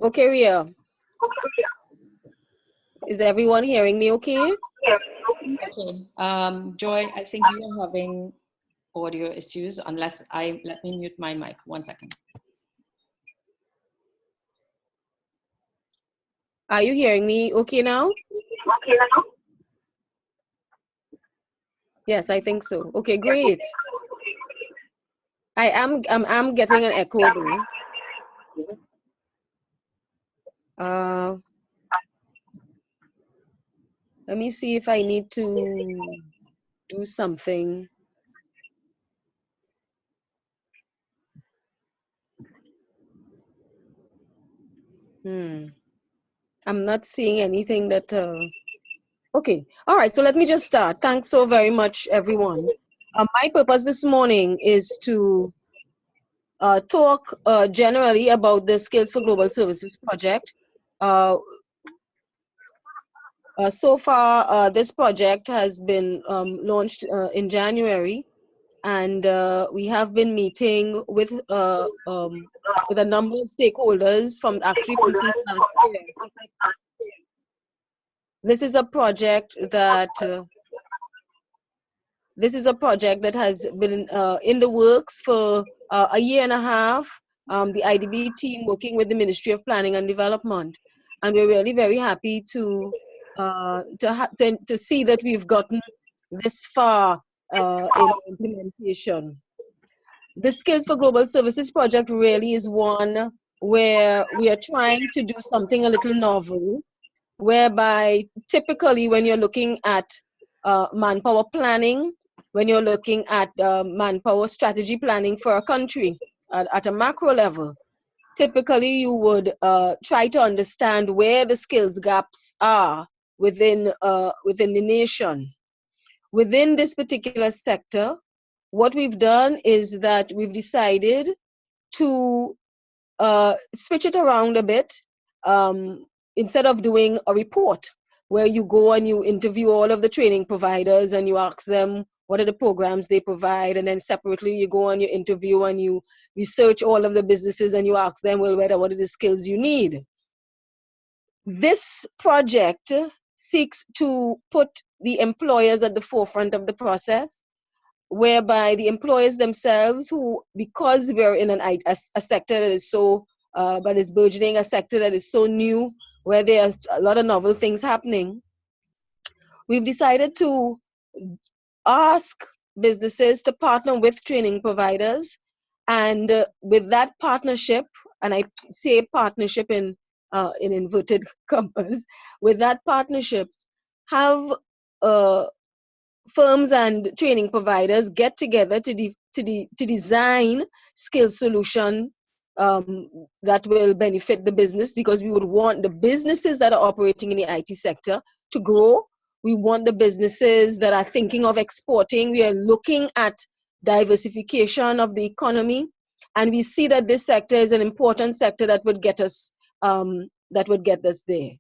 Okay, Ria. Is everyone hearing me okay? Okay. Joy, I think you are having audio issues unless let me mute my mic. 1 second. Are you hearing me okay now? Yes, I think so. Okay, great. I'm getting an echo though. Let me see if I need to do something. I'm not seeing anything that, okay. All right, so let me just start. Thanks so very much, everyone. My purpose this morning is to talk generally about the Skills for Global Services project. So far, this project has been launched in January, and we have been meeting with a number of stakeholders actually from since last year. This is a project that has been in the works for a year and a half. The IDB team working with the Ministry of Planning and Development, and we're really very happy to see that we've gotten this far in implementation. The Skills for Global Services project really is one where we are trying to do something a little novel, whereby typically when you're looking at manpower planning, when you're looking at manpower strategy planning for a country at a macro level, typically you would try to understand where the skills gaps are within the nation. Within this particular sector, what we've done is that we've decided to switch it around a bit. Instead of doing a report where you go and you interview all of the training providers and you ask them what are the programs they provide, and then separately you go and you interview and you research all of the businesses and you ask them, well, what are the skills you need? This project seeks to put the employers at the forefront of the process, whereby the employers themselves, who, because we're in a sector that is so but is burgeoning, a sector that is so new, where there are a lot of novel things happening, we've decided to ask businesses to partner with training providers, and with that partnership, and I say partnership in inverted commas, with that partnership, have firms and training providers get together to design skill solution that will benefit the business, because we would want the businesses that are operating in the IT sector to grow. We want the businesses that are thinking of exporting. We are looking at diversification of the economy, and we see that this sector is an important sector that would get us there.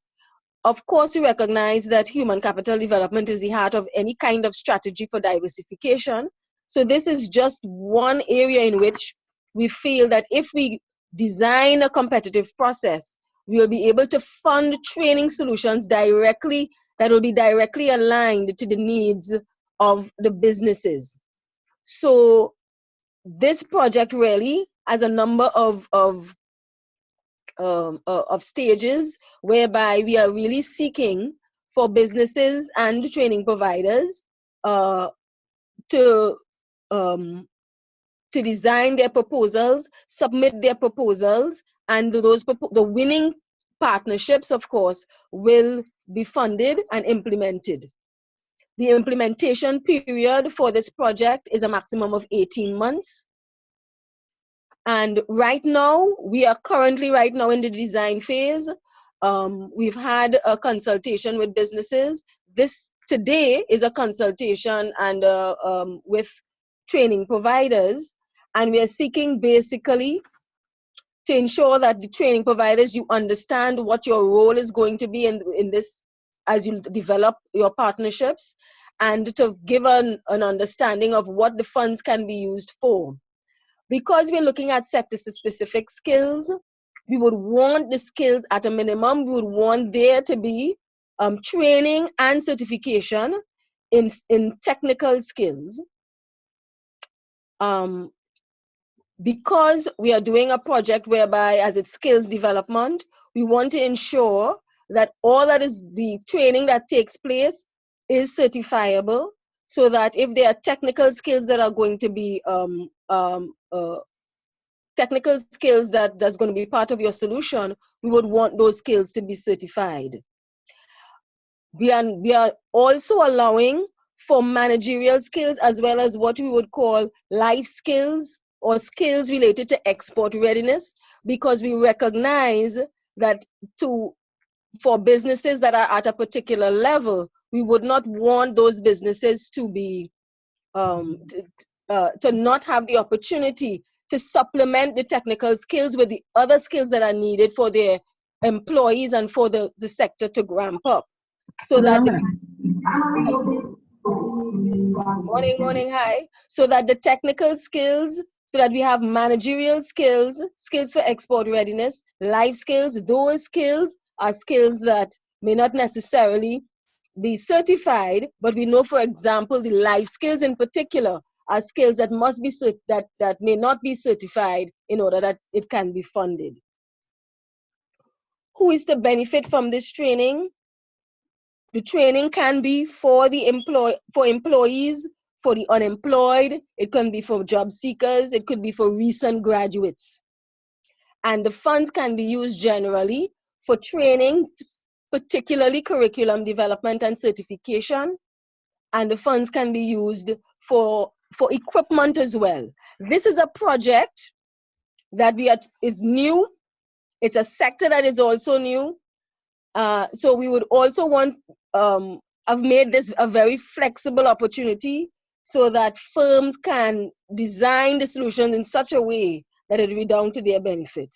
Of course, we recognize that human capital development is the heart of any kind of strategy for diversification. So this is just one area in which we feel that if we design a competitive process, we will be able to fund training solutions directly that will be directly aligned to the needs of the businesses. So this project really has a number of stages whereby we are really seeking for businesses and training providers to design their proposals, submit their proposals, and the winning partnerships, of course, will be funded and implemented. The implementation period for this project is a maximum of 18 months. And right now, we are currently in the design phase. We've had a consultation with businesses. This today is a consultation and with training providers. And we are seeking basically to ensure that the training providers, you understand what your role is going to be in this as you develop your partnerships. and to give an understanding of what the funds can be used for. Because we're looking at sector-specific skills, we would want the skills at a minimum. We would want there to be training and certification in technical skills. Because we are doing a project whereby, as it's skills development, we want to ensure that all that is the training that takes place is certifiable, so that if there are technical skills that are going to be technical skills that's going to be part of your solution, we would want those skills to be certified. We are also allowing for managerial skills as well as what we would call life skills or skills related to export readiness, because we recognize that for businesses that are at a particular level, we would not want those businesses to be to not have the opportunity to supplement the technical skills with the other skills that are needed for their employees and for the sector to ramp up. So that so that the technical skills, so that we have managerial skills, skills for export readiness, life skills. Those skills are skills that may not necessarily be certified, but we know, for example, the life skills in particular are skills that must be that may not be certified in order that it can be funded. Who is to benefit from this training? The training can be for the employees, for the unemployed. It can be for job seekers. It could be for recent graduates. And the funds can be used generally for training, particularly curriculum development and certification. And the funds can be used for equipment as well. This is a project that is new. It's a sector that is also new. So we would also want, I've made this a very flexible opportunity so that firms can design the solution in such a way that it will be down to their benefit.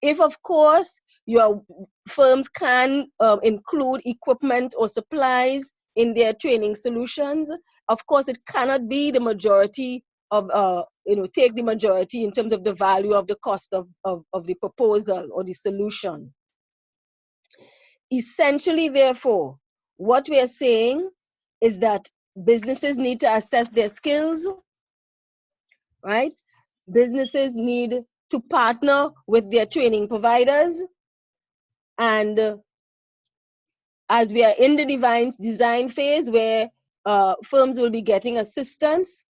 If, of course, your firms can include equipment or supplies in their training solutions, of course, it cannot be the majority of, take the majority in terms of the value of the cost of the proposal or the solution. Essentially, therefore, what we are saying is that businesses need to assess their skills, right? Businesses need to partner with their training providers. And as we are in the design phase where firms will be getting assistance,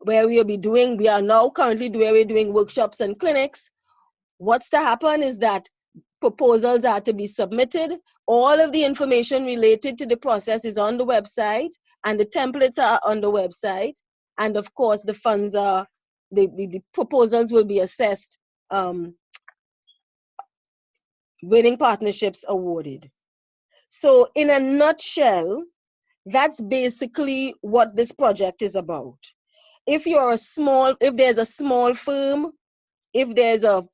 where we are now currently doing workshops and clinics, what's to happen is that proposals are to be submitted. All of the information related to the process is on the website, and the templates are on the website. And of course, the funds are, the proposals will be assessed, winning partnerships awarded. So in a nutshell, that's basically what this project is about. If there's a small firm, if there's a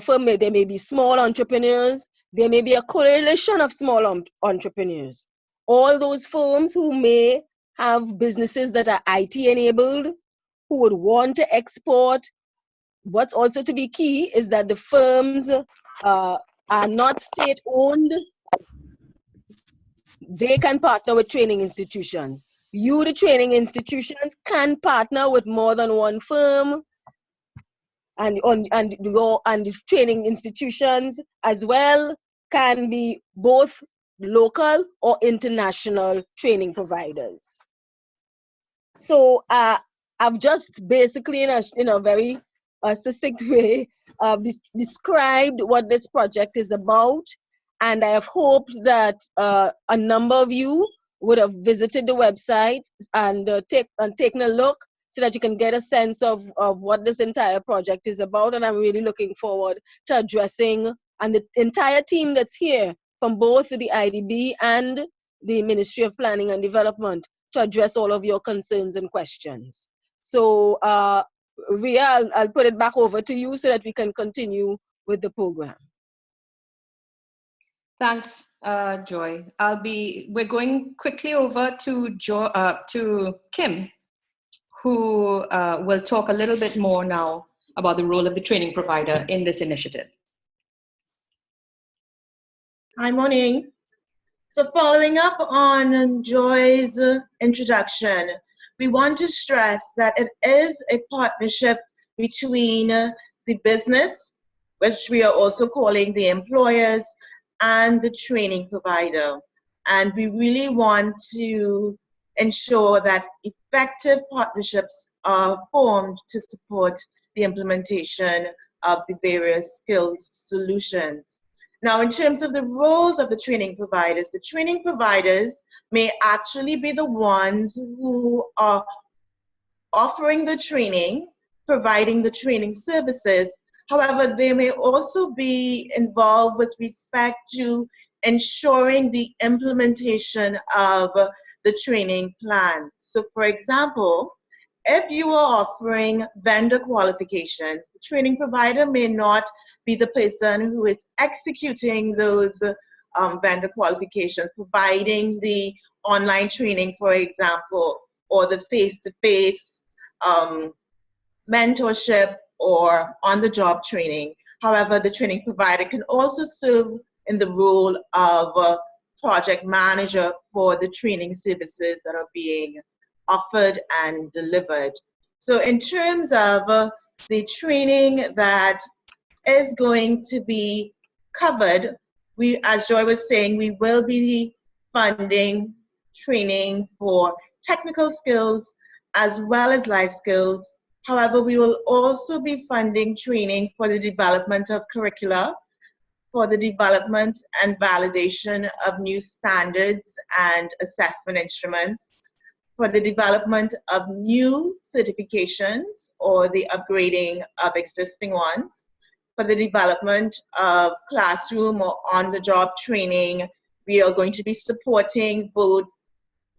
firm, there may be small entrepreneurs, there may be a coalition of small entrepreneurs. All those firms who may have businesses that are IT enabled, who would want to export. What's also to be key is that the firms are not state-owned. They can partner with training institutions. The training institutions, can partner with more than one firm, and the training institutions as well can be both local or international training providers. So I've just basically in a very succinct way described what this project is about, and I have hoped that a number of you would have visited the website and taken a look, so that you can get a sense of what this entire project is about. And I'm really looking forward to addressing, and the entire team that's here from both the IDB and the Ministry of Planning and Development, to address all of your concerns and questions. So Ria, I'll put it back over to you so that we can continue with the program. Thanks, Joy. We're going quickly over to Kim, who will talk a little bit more now about the role of the training provider in this initiative. Hi, morning. So following up on Joy's introduction, we want to stress that it is a partnership between the business, which we are also calling the employers, and the training provider. And we really want to ensure that effective partnerships are formed to support the implementation of the various skills solutions. Now, in terms of the roles of the training providers may actually be the ones who are offering the training, providing the training services. However, they may also be involved with respect to ensuring the implementation of the training plan. So, for example, if you are offering vendor qualifications, the training provider may not be the person who is executing those vendor qualifications, providing the online training, for example, or the face-to-face mentorship or on-the-job training. However, the training provider can also serve in the role of a project manager for the training services that are being offered and delivered. So in terms of the training that is going to be covered, as Joy was saying, we will be funding training for technical skills as well as life skills. However, we will also be funding training for the development of curricula, for the development and validation of new standards and assessment instruments, for the development of new certifications or the upgrading of existing ones, for the development of classroom or on-the-job training. We are going to be supporting both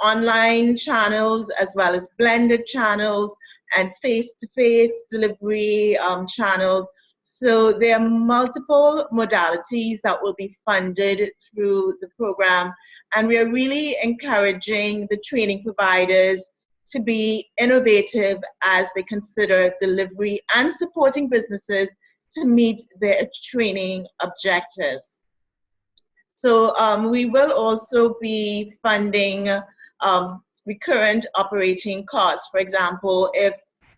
online channels as well as blended channels and face-to-face delivery channels. So there are multiple modalities that will be funded through the program, and we are really encouraging the training providers to be innovative as they consider delivery and supporting businesses to meet their training objectives. So we will also be funding recurrent operating costs. For example, if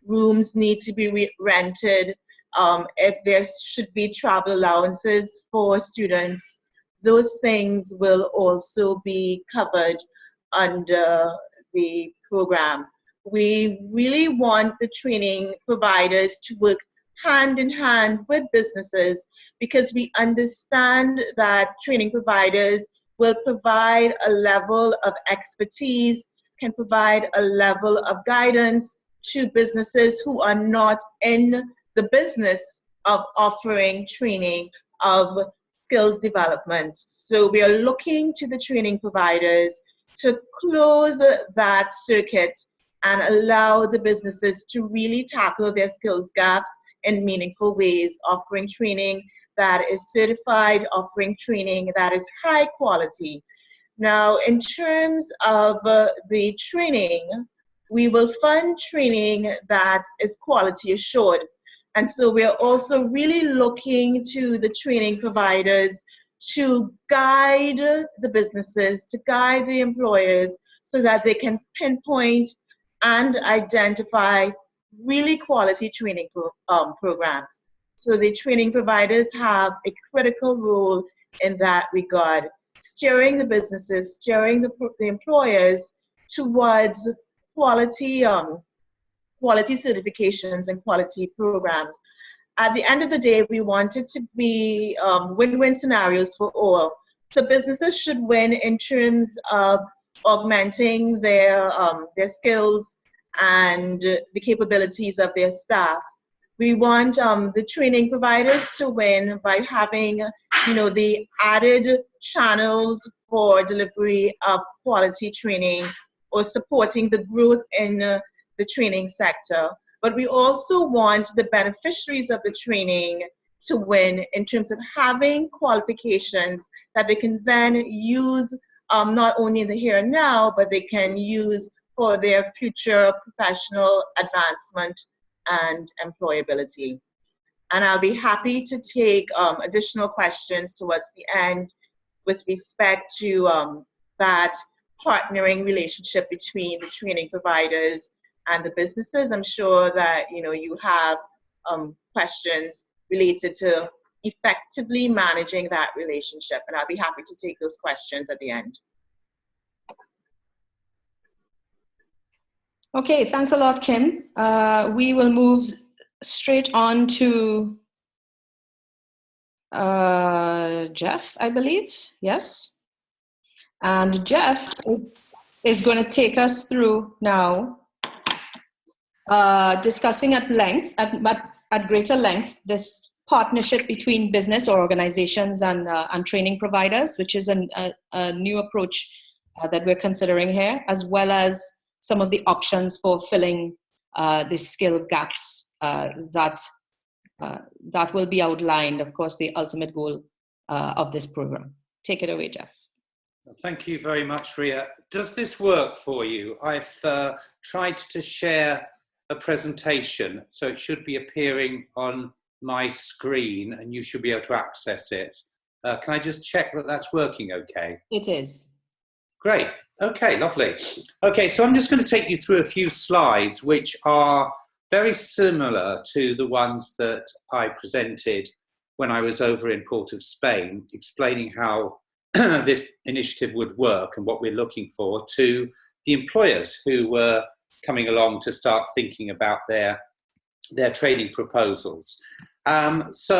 rooms need to be rented, if there should be travel allowances for students, those things will also be covered under the program. We really want the training providers to work hand in hand with businesses, because we understand that training providers will provide a level of expertise, can provide a level of guidance to businesses who are not in the business of offering training of skills development. So we are looking to the training providers to close that circuit and allow the businesses to really tackle their skills gaps in meaningful ways, offering training that is certified, offering training that is high quality. Now, in terms of the training, we will fund training that is quality assured. And so we are also really looking to the training providers to guide the businesses, to guide the employers, so that they can pinpoint and identify really quality training programs. So the training providers have a critical role in that regard, steering the businesses, steering the employers towards quality certifications and quality programs. At the end of the day, we want it to be win-win scenarios for all. So businesses should win in terms of augmenting their skills and the capabilities of their staff. We want the training providers to win by having, the added channels for delivery of quality training or supporting the growth in the training sector. But we also want the beneficiaries of the training to win in terms of having qualifications that they can then use not only in the here and now, but they can use for their future professional advancement and employability. And I'll be happy to take additional questions towards the end with respect to that partnering relationship between the training providers and the businesses. I'm sure that you have questions related to effectively managing that relationship, and I'll be happy to take those questions at the end. Okay, thanks a lot, Kim. We will move straight on to Jeff, I believe. Yes. And Jeff is going to take us through now, discussing at greater length, this partnership between business or organizations and training providers, which is a new approach that we're considering here, as well as some of the options for filling the skill gaps that will be outlined, of course, the ultimate goal of this program. Take it away, Jeff. Thank you very much, Ria. Does this work for you? I've tried to share a presentation, so it should be appearing on my screen and you should be able to access it. Can I just check that that's working okay? It is. Great. Okay, lovely. Okay, so I'm just going to take you through a few slides which are very similar to the ones that I presented when I was over in Port of Spain, explaining how this initiative would work and what we're looking for, to the employers who were coming along to start thinking about their training proposals. It's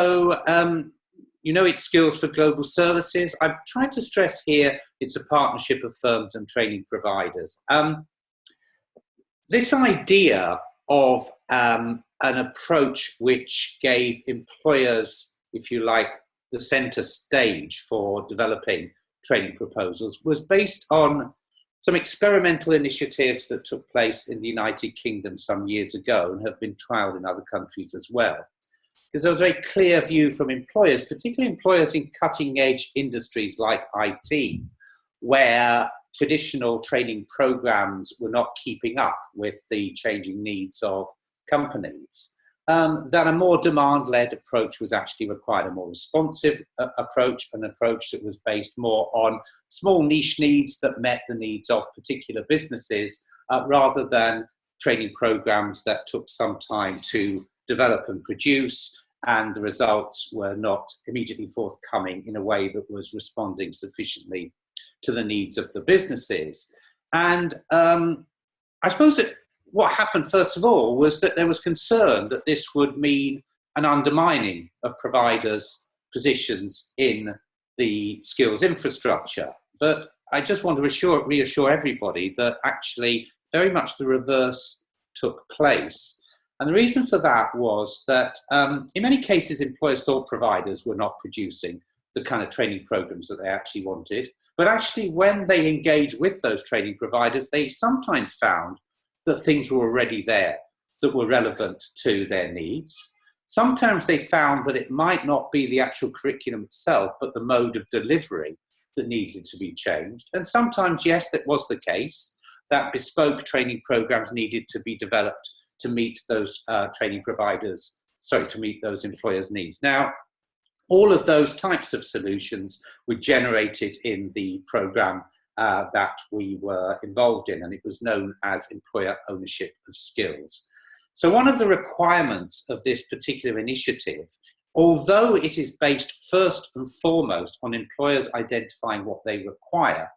Skills for Global Services. I've tried to stress here it's a partnership of firms and training providers. This idea of an approach which gave employers, if you like, the centre stage for developing training proposals was based on some experimental initiatives that took place in the United Kingdom some years ago and have been trialled in other countries as well. Because there was a very clear view from employers, particularly employers in cutting-edge industries like IT, where traditional training programs were not keeping up with the changing needs of companies, that a more demand-led approach was actually required, a more responsive approach, an approach that was based more on small niche needs that met the needs of particular businesses, rather than training programs that took some time to develop and produce, and the results were not immediately forthcoming in a way that was responding sufficiently to the needs of the businesses. And I suppose that what happened, first of all, was that there was concern that this would mean an undermining of providers' positions in the skills infrastructure. But I just want to reassure everybody that actually very much the reverse took place. And the reason for that was that in many cases, employers thought providers were not producing the kind of training programs that they actually wanted. But actually, when they engaged with those training providers, they sometimes found that things were already there that were relevant to their needs. Sometimes they found that it might not be the actual curriculum itself, but the mode of delivery that needed to be changed. And sometimes, yes, that was the case, that bespoke training programs needed to be developed to meet those to meet those employers' needs. Now, all of those types of solutions were generated in the program that we were involved in, and it was known as employer ownership of skills. So one of the requirements of this particular initiative, although it is based first and foremost on employers identifying what they require,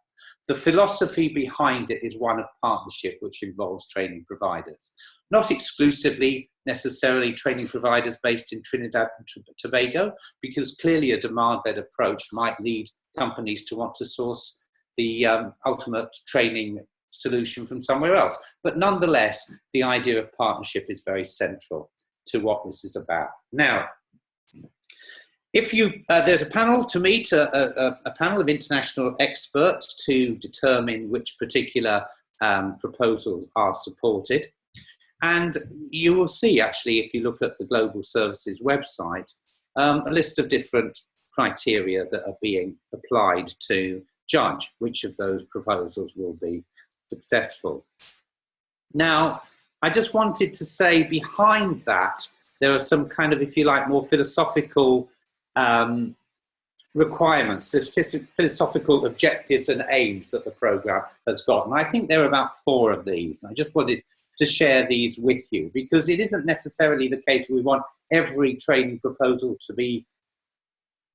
the philosophy behind it is one of partnership, which involves training providers. Not exclusively necessarily training providers based in Trinidad and Tobago, because clearly a demand-led approach might lead companies to want to source the ultimate training solution from somewhere else. But nonetheless, the idea of partnership is very central to what this is about. Now, if there's a panel to meet, a panel of international experts to determine which particular proposals are supported. And you will see, actually, if you look at the Global Services website, a list of different criteria that are being applied to judge which of those proposals will be successful. Now, I just wanted to say behind that, there are some kind of, if you like, more philosophical requirements, there's philosophical objectives and aims that the programme has got. And I think there are about 4 of these. And I just wanted to share these with you because it isn't necessarily the case we want every training proposal to be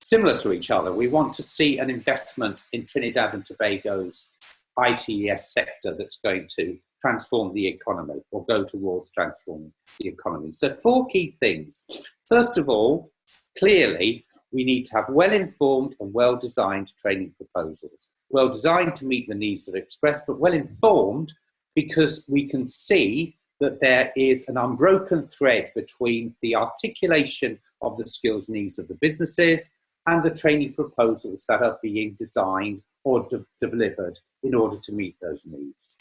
similar to each other. We want to see an investment in Trinidad and Tobago's ITES sector that's going to transform the economy or go towards transforming the economy. So 4 key things. First of all, clearly, we need to have well-informed and well-designed training proposals. Well-designed to meet the needs that are expressed, but well-informed because we can see that there is an unbroken thread between the articulation of the skills needs of the businesses and the training proposals that are being designed or delivered in order to meet those needs.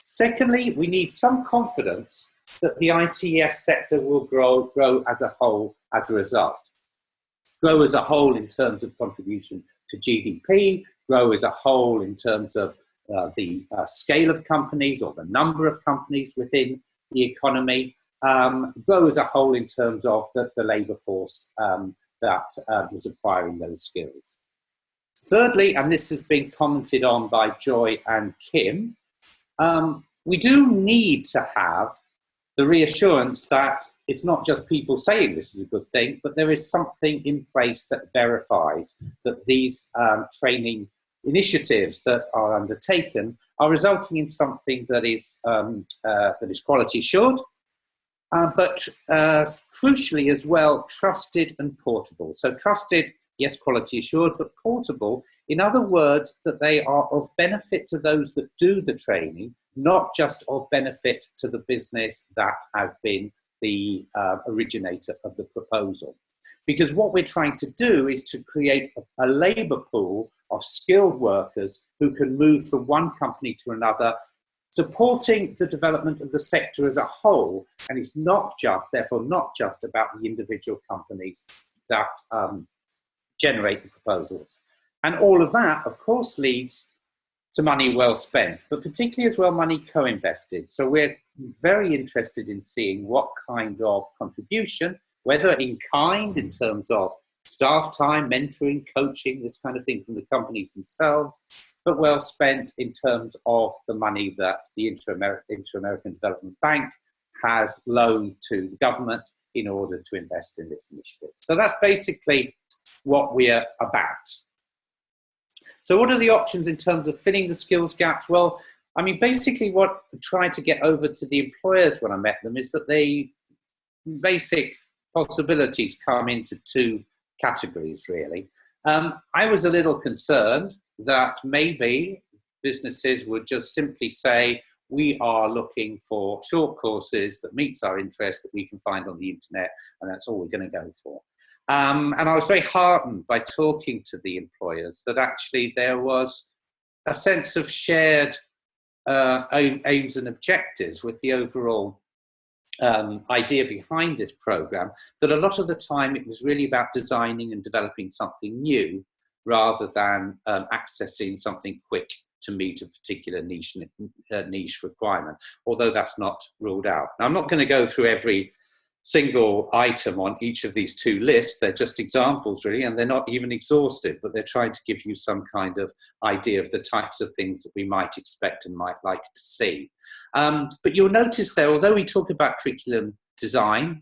Secondly, we need some confidence that the ITES sector will grow as a whole as a result. Grow as a whole in terms of contribution to GDP, grow as a whole in terms of the scale of companies or the number of companies within the economy, grow as a whole in terms of the labour force that was acquiring those skills. Thirdly, and this has been commented on by Joy and Kim, we do need to have the reassurance that it's not just people saying this is a good thing, but there is something in place that verifies that these training initiatives that are undertaken are resulting in something that is quality assured, but crucially as well, trusted and portable. So trusted, yes, quality assured, but portable. In other words, that they are of benefit to those that do the training, not just of benefit to the business that has been the originator of the proposal. Because what we're trying to do is to create a labour pool of skilled workers who can move from one company to another, supporting the development of the sector as a whole. And it's not just, therefore, not just about the individual companies that generate the proposals. And all of that, of course, leads to money well spent, but particularly as well money co-invested. So we're very interested in seeing what kind of contribution, whether in kind in terms of staff time, mentoring, coaching, this kind of thing from the companies themselves, but well spent in terms of the money that the Inter-American Development Bank has loaned to the government in order to invest in this initiative. So that's basically what we're about. So what are the options in terms of filling the skills gaps? Well, I mean, basically what I tried to get over to the employers when I met them is that basic possibilities come into 2 categories, really. I was a little concerned that maybe businesses would just simply say, we are looking for short courses that meets our interest that we can find on the internet, and that's all we're going to go for. And I was very heartened by talking to the employers that actually there was a sense of shared aims and objectives with the overall idea behind this program, that a lot of the time it was really about designing and developing something new rather than accessing something quick to meet a particular niche requirement, although that's not ruled out. Now, I'm not going to go through every single item on each of these 2 lists. They're just examples, really, and they're not even exhaustive, but they're trying to give you some kind of idea of the types of things that we might expect and might like to see. But you'll notice there, although we talk about curriculum design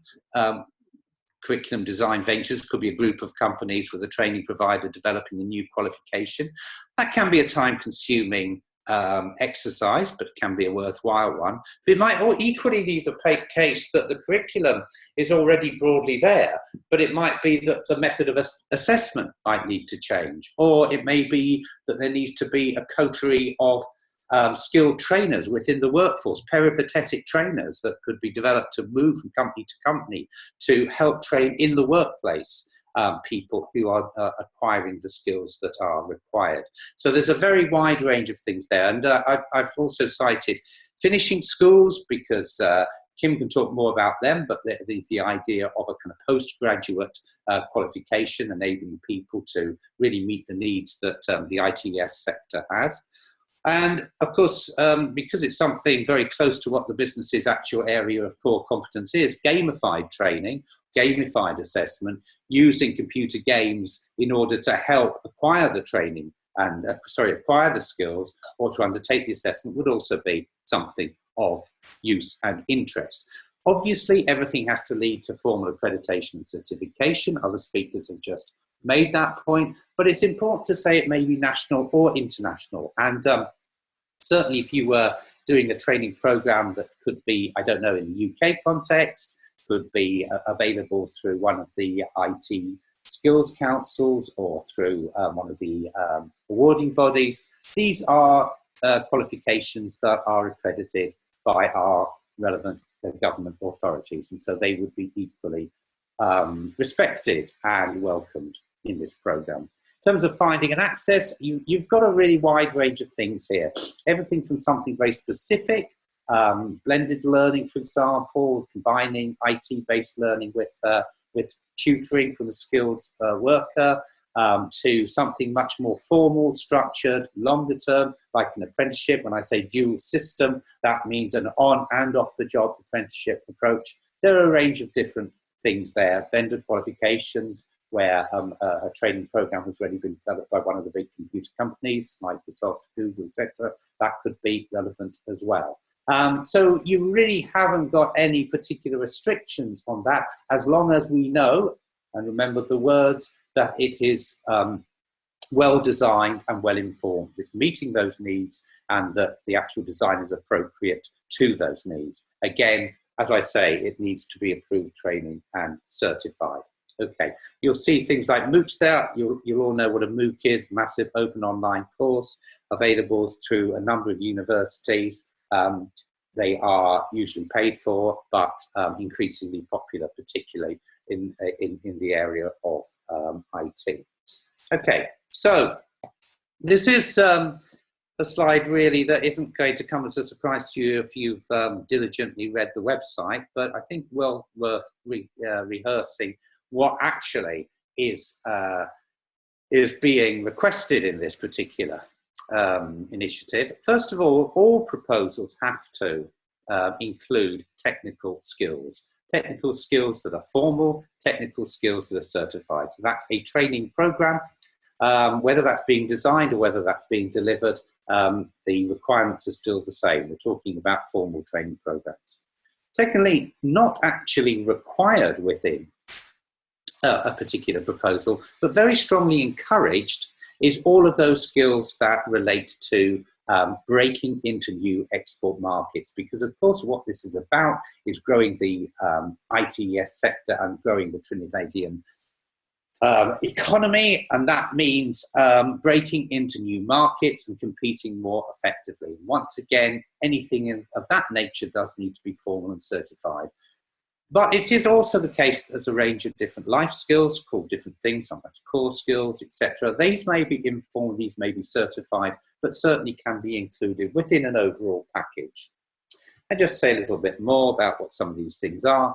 ventures, could be a group of companies with a training provider developing a new qualification. That can be a time-consuming exercise, but it can be a worthwhile one. But it might equally be the case that the curriculum is already broadly there, but it might be that the method of assessment might need to change, or it may be that there needs to be a coterie of skilled trainers within the workforce, peripatetic trainers that could be developed to move from company to company to help train in the workplace people who are acquiring the skills that are required. So there's a very wide range of things there. And I've also cited finishing schools because Kim can talk more about them, but the idea of a kind of postgraduate qualification, enabling people to really meet the needs that the ITES sector has. And of course, because it's something very close to what the business's actual area of core competence is, gamified training, gamified assessment, using computer games in order to help acquire the training and, acquire the skills or to undertake the assessment would also be something of use and interest. Obviously, everything has to lead to formal accreditation and certification. Other speakers have just made that point, but it's important to say it may be national or international. And certainly if you were doing a training program that could be, I don't know, in the UK context, could be available through one of the IT skills councils or through one of the awarding bodies. These are qualifications that are accredited by our relevant government authorities, and so they would be equally respected and welcomed in this program. In terms of finding and access, you've got a really wide range of things here. Everything from something very specific, blended learning, for example, combining IT-based learning with tutoring from a skilled worker, to something much more formal, structured, longer term, like an apprenticeship. When I say dual system, that means an on and off the job apprenticeship approach. There are a range of different things there. Vendor qualifications, where a training program has already been developed by one of the big computer companies, Microsoft, Google, etc. That could be relevant as well. So you really haven't got any particular restrictions on that, as long as we know, and remember the words, that it is well designed and well informed. It's meeting those needs and that the actual design is appropriate to those needs. Again, as I say, it needs to be approved training and certified. Okay, you'll see things like MOOCs there. You'll all know what a MOOC is, massive open online course available through a number of universities. They are usually paid for, but increasingly popular, particularly in the area of IT. Okay, so this is a slide really that isn't going to come as a surprise to you if you've diligently read the website, but I think well worth rehearsing what actually is being requested in this particular initiative. First of all proposals have to include technical skills that are formal, technical skills that are certified. So that's a training program, whether that's being designed or whether that's being delivered, the requirements are still the same. We're talking about formal training programs. Secondly, not actually required within a particular proposal, but very strongly encouraged, is all of those skills that relate to breaking into new export markets. Because of course what this is about is growing the ITES sector and growing the Trinidadian economy, and that means breaking into new markets and competing more effectively. Once again, anything of that nature does need to be formal and certified. But it is also the case that there's a range of different life skills called different things, sometimes core skills, etc. These may be informal, these may be certified, but certainly can be included within an overall package. And just say a little bit more about what some of these things are.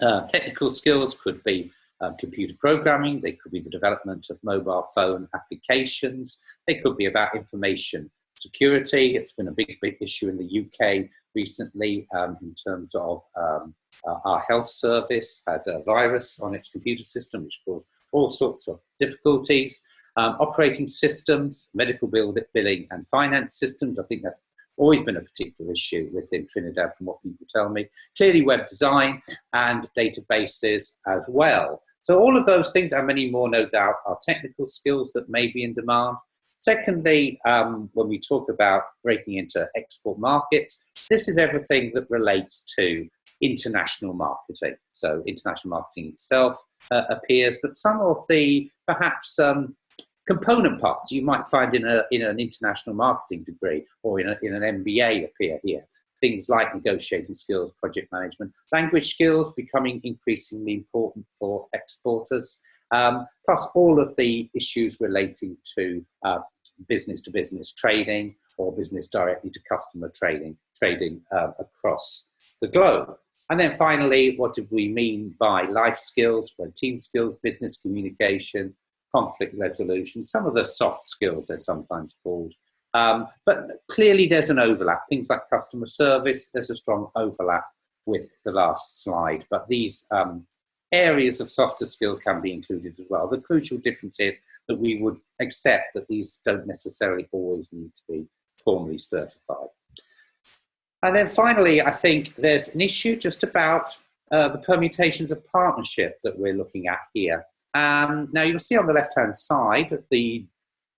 Technical skills could be computer programming, they could be the development of mobile phone applications, they could be about information security. It's been a big issue in the UK recently in terms of our health service had a virus on its computer system which caused all sorts of difficulties. Operating systems, medical billing and finance systems, I think that's always been a particular issue within Trinidad from what people tell me. Clearly web design and databases as well. So all of those things and many more, no doubt, are technical skills that may be in demand. Secondly, when we talk about breaking into export markets, this is everything that relates to international marketing. So international marketing itself appears, but some of the perhaps component parts you might find in an international marketing degree or in an MBA appear here. Things like negotiating skills, project management, language skills becoming increasingly important for exporters, plus all of the issues relating to business-to-business trading or business directly to customer trading across the globe. And then finally, what did we mean by life skills, well, team skills, business communication, conflict resolution, some of the soft skills they're sometimes called. But clearly there's an overlap. Things like customer service, there's a strong overlap with the last slide. But these areas of softer skills can be included as well. The crucial difference is that we would accept that these don't necessarily always need to be formally certified. And then finally, I think there's an issue just about the permutations of partnership that we're looking at here. Now you'll see on the left-hand side that the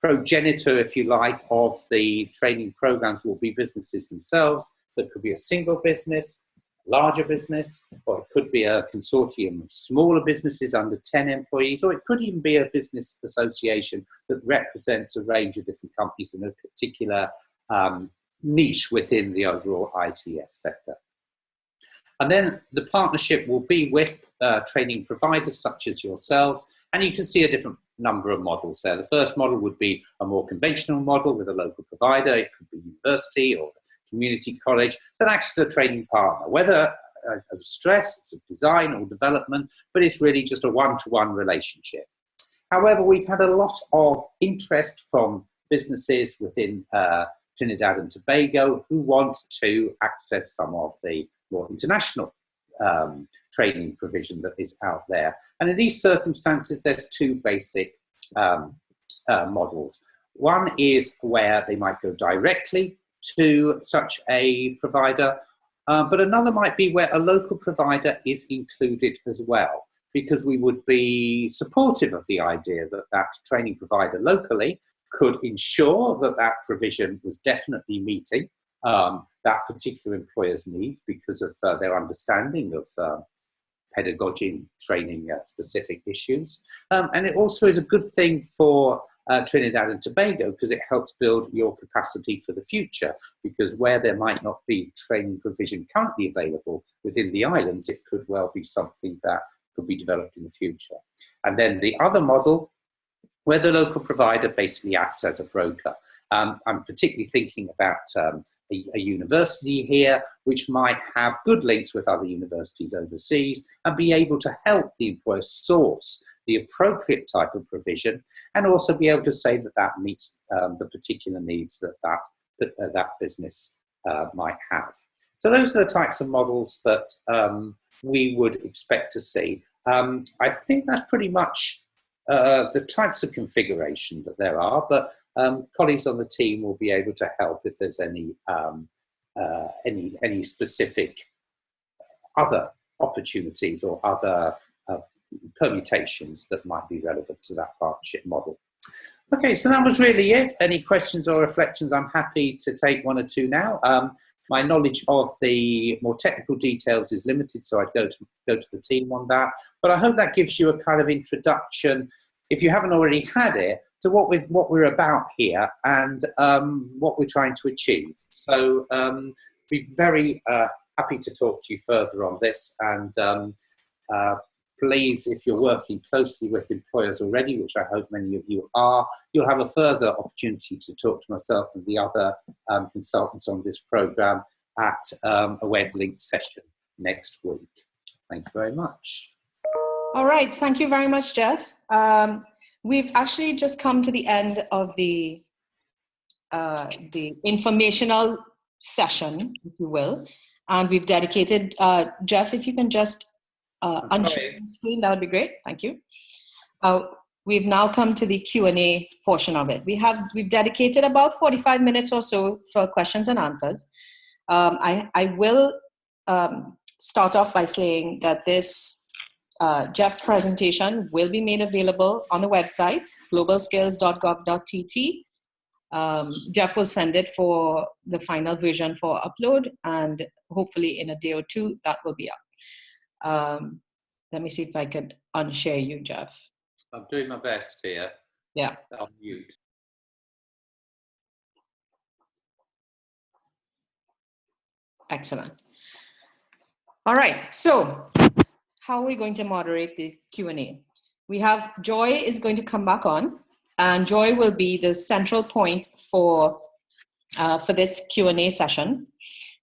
progenitor, if you like, of the training programs will be businesses themselves. That could be a single business, larger business, or it could be a consortium of smaller businesses under 10 employees, or it could even be a business association that represents a range of different companies in a particular niche within the overall ITS sector. And then the partnership will be with training providers such as yourselves, and you can see a different number of models there. The first model would be a more conventional model with a local provider. It could be university or community college that acts as a training partner, whether as a stress, it's a design or development, but it's really just a one-to-one relationship. However, we've had a lot of interest from businesses within Trinidad and Tobago who want to access some of the more international training provision that is out there. And in these circumstances, there's two basic models. One is where they might go directly to such a provider, but another might be where a local provider is included as well, because we would be supportive of the idea that that training provider locally could ensure that that provision was definitely meeting that particular employer's needs because of their understanding of pedagogy and training specific issues. And it also is a good thing for Trinidad and Tobago because it helps build your capacity for the future, because where there might not be training provision currently available within the islands, it could well be something that could be developed in the future. And then the other model, where the local provider basically acts as a broker. I'm particularly thinking about a university here, which might have good links with other universities overseas and be able to help the employer source the appropriate type of provision and also be able to say that that meets the particular needs that that business might have. So those are the types of models that we would expect to see. I think that's pretty much the types of configuration that there are, but colleagues on the team will be able to help if there's any specific other opportunities or other permutations that might be relevant to that partnership model. Okay, so that was really it. Any questions or reflections? I'm happy to take one or two now. My knowledge of the more technical details is limited, so I'd go to the team on that. But I hope that gives you a kind of introduction, if you haven't already had it, to what we're about here and what we're trying to achieve. So be very happy to talk to you further on this. And please, if you're working closely with employers already, which I hope many of you are, you'll have a further opportunity to talk to myself and the other consultants on this program at a web link session next week. Thank you very much. All right, thank you very much, Jeff. We've actually just come to the end of the informational session, if you will, and we've dedicated, Jeff, if you can just unshare the screen, that would be great. Thank you. We've now come to the Q&A portion of it. We've dedicated about 45 minutes or so for questions and answers. I will start off by saying that this Jeff's presentation will be made available on the website, globalskills.gov.tt. Jeff will send it for the final version for upload, and hopefully in a day or two that will be up. Let me see if I could unshare you, Jeff. I'm doing my best here. Yeah. I'll mute. Excellent. All right, so how are we going to moderate the Q&A? We have Joy is going to come back on, and Joy will be the central point for this Q&A session.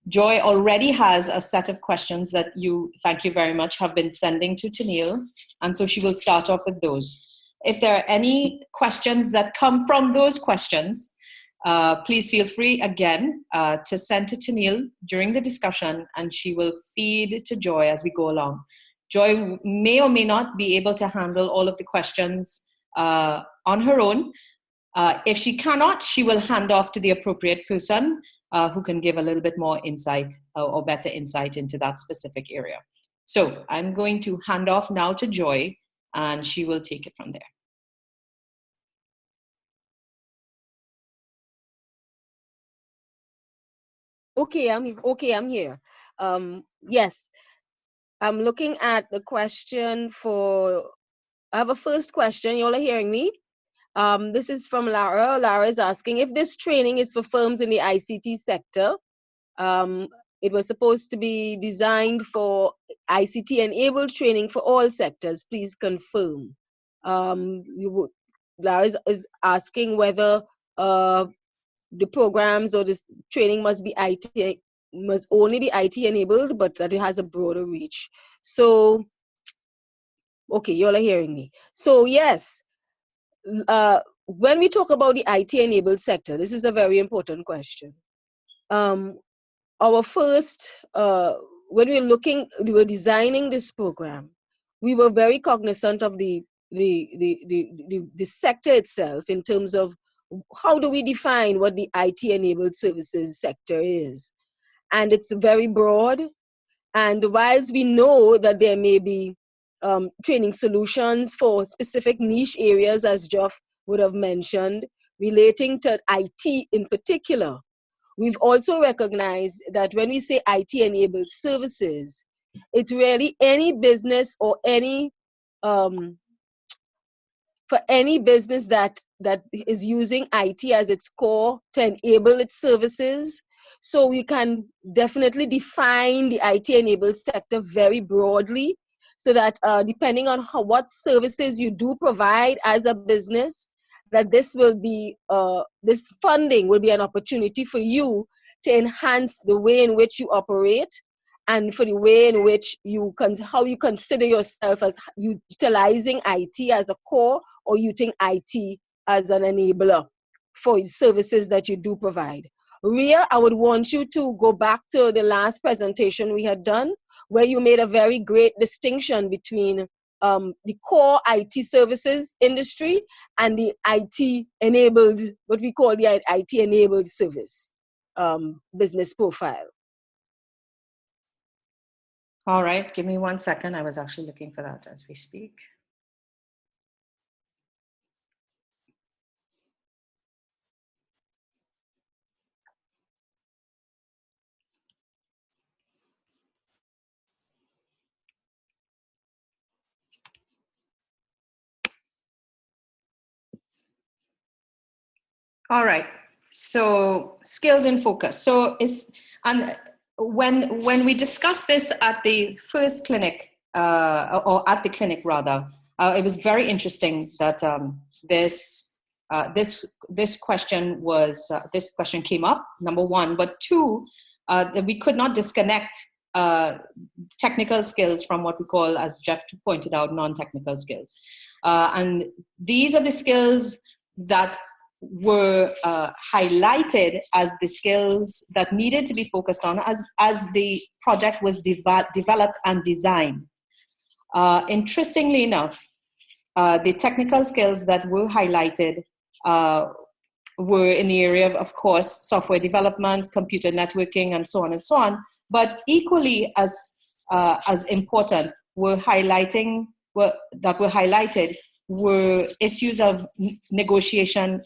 Joy already has a set of questions that you, thank you very much, have been sending to Tennille. And so she will start off with those. If there are any questions that come from those questions, please feel free again to send to Tennille during the discussion, and she will feed to Joy as we go along. Joy may or may not be able to handle all of the questions on her own. If she cannot, she will hand off to the appropriate person who can give a little bit more insight or better insight into that specific area. So I'm going to hand off now to Joy, and she will take it from there. Okay, I'm here. Yes, I'm looking at the question for, I have a first question. You all are hearing me? This is from Lara. Lara is asking if this training is for firms in the ICT sector. It was supposed to be designed for ICT-enabled training for all sectors. Please confirm. Lara is asking whether the programs or this training must only be IT enabled, but that it has a broader reach. So, okay, you all are hearing me. So yes, when we talk about the IT enabled sector, this is a very important question. Our first, when we were designing this program, we were very cognizant of the sector itself in terms of how do we define what the IT-enabled services sector is. And it's very broad. And whilst we know that there may be training solutions for specific niche areas, as Geoff would have mentioned, relating to IT in particular, we've also recognized that when we say IT-enabled services, it's really any business or any for any business that is using IT as its core to enable its services. So we can definitely define the IT-enabled sector very broadly, so that depending on what services you do provide as a business, that this will be this funding will be an opportunity for you to enhance the way in which you operate, and for the way in which how you consider yourself as utilizing IT as a core or using IT as an enabler for services that you do provide. Ria, I would want you to go back to the last presentation we had done, where you made a very great distinction between the core IT services industry and the IT-enabled, what we call the IT-enabled service business profile. All right, give me 1 second. I was actually looking for that as we speak. All right, so skills in focus. So when we discussed this at the first clinic, or at the clinic rather, it was very interesting that this question came up, number one, but two, that we could not disconnect technical skills from what we call, as Geoff pointed out, non-technical skills. And these are the skills that were highlighted as the skills that needed to be focused on as the project was developed and designed. Interestingly enough, the technical skills that were highlighted were in the area of course, software development, computer networking, and so on and so on. But equally as important were highlighted were issues of negotiation,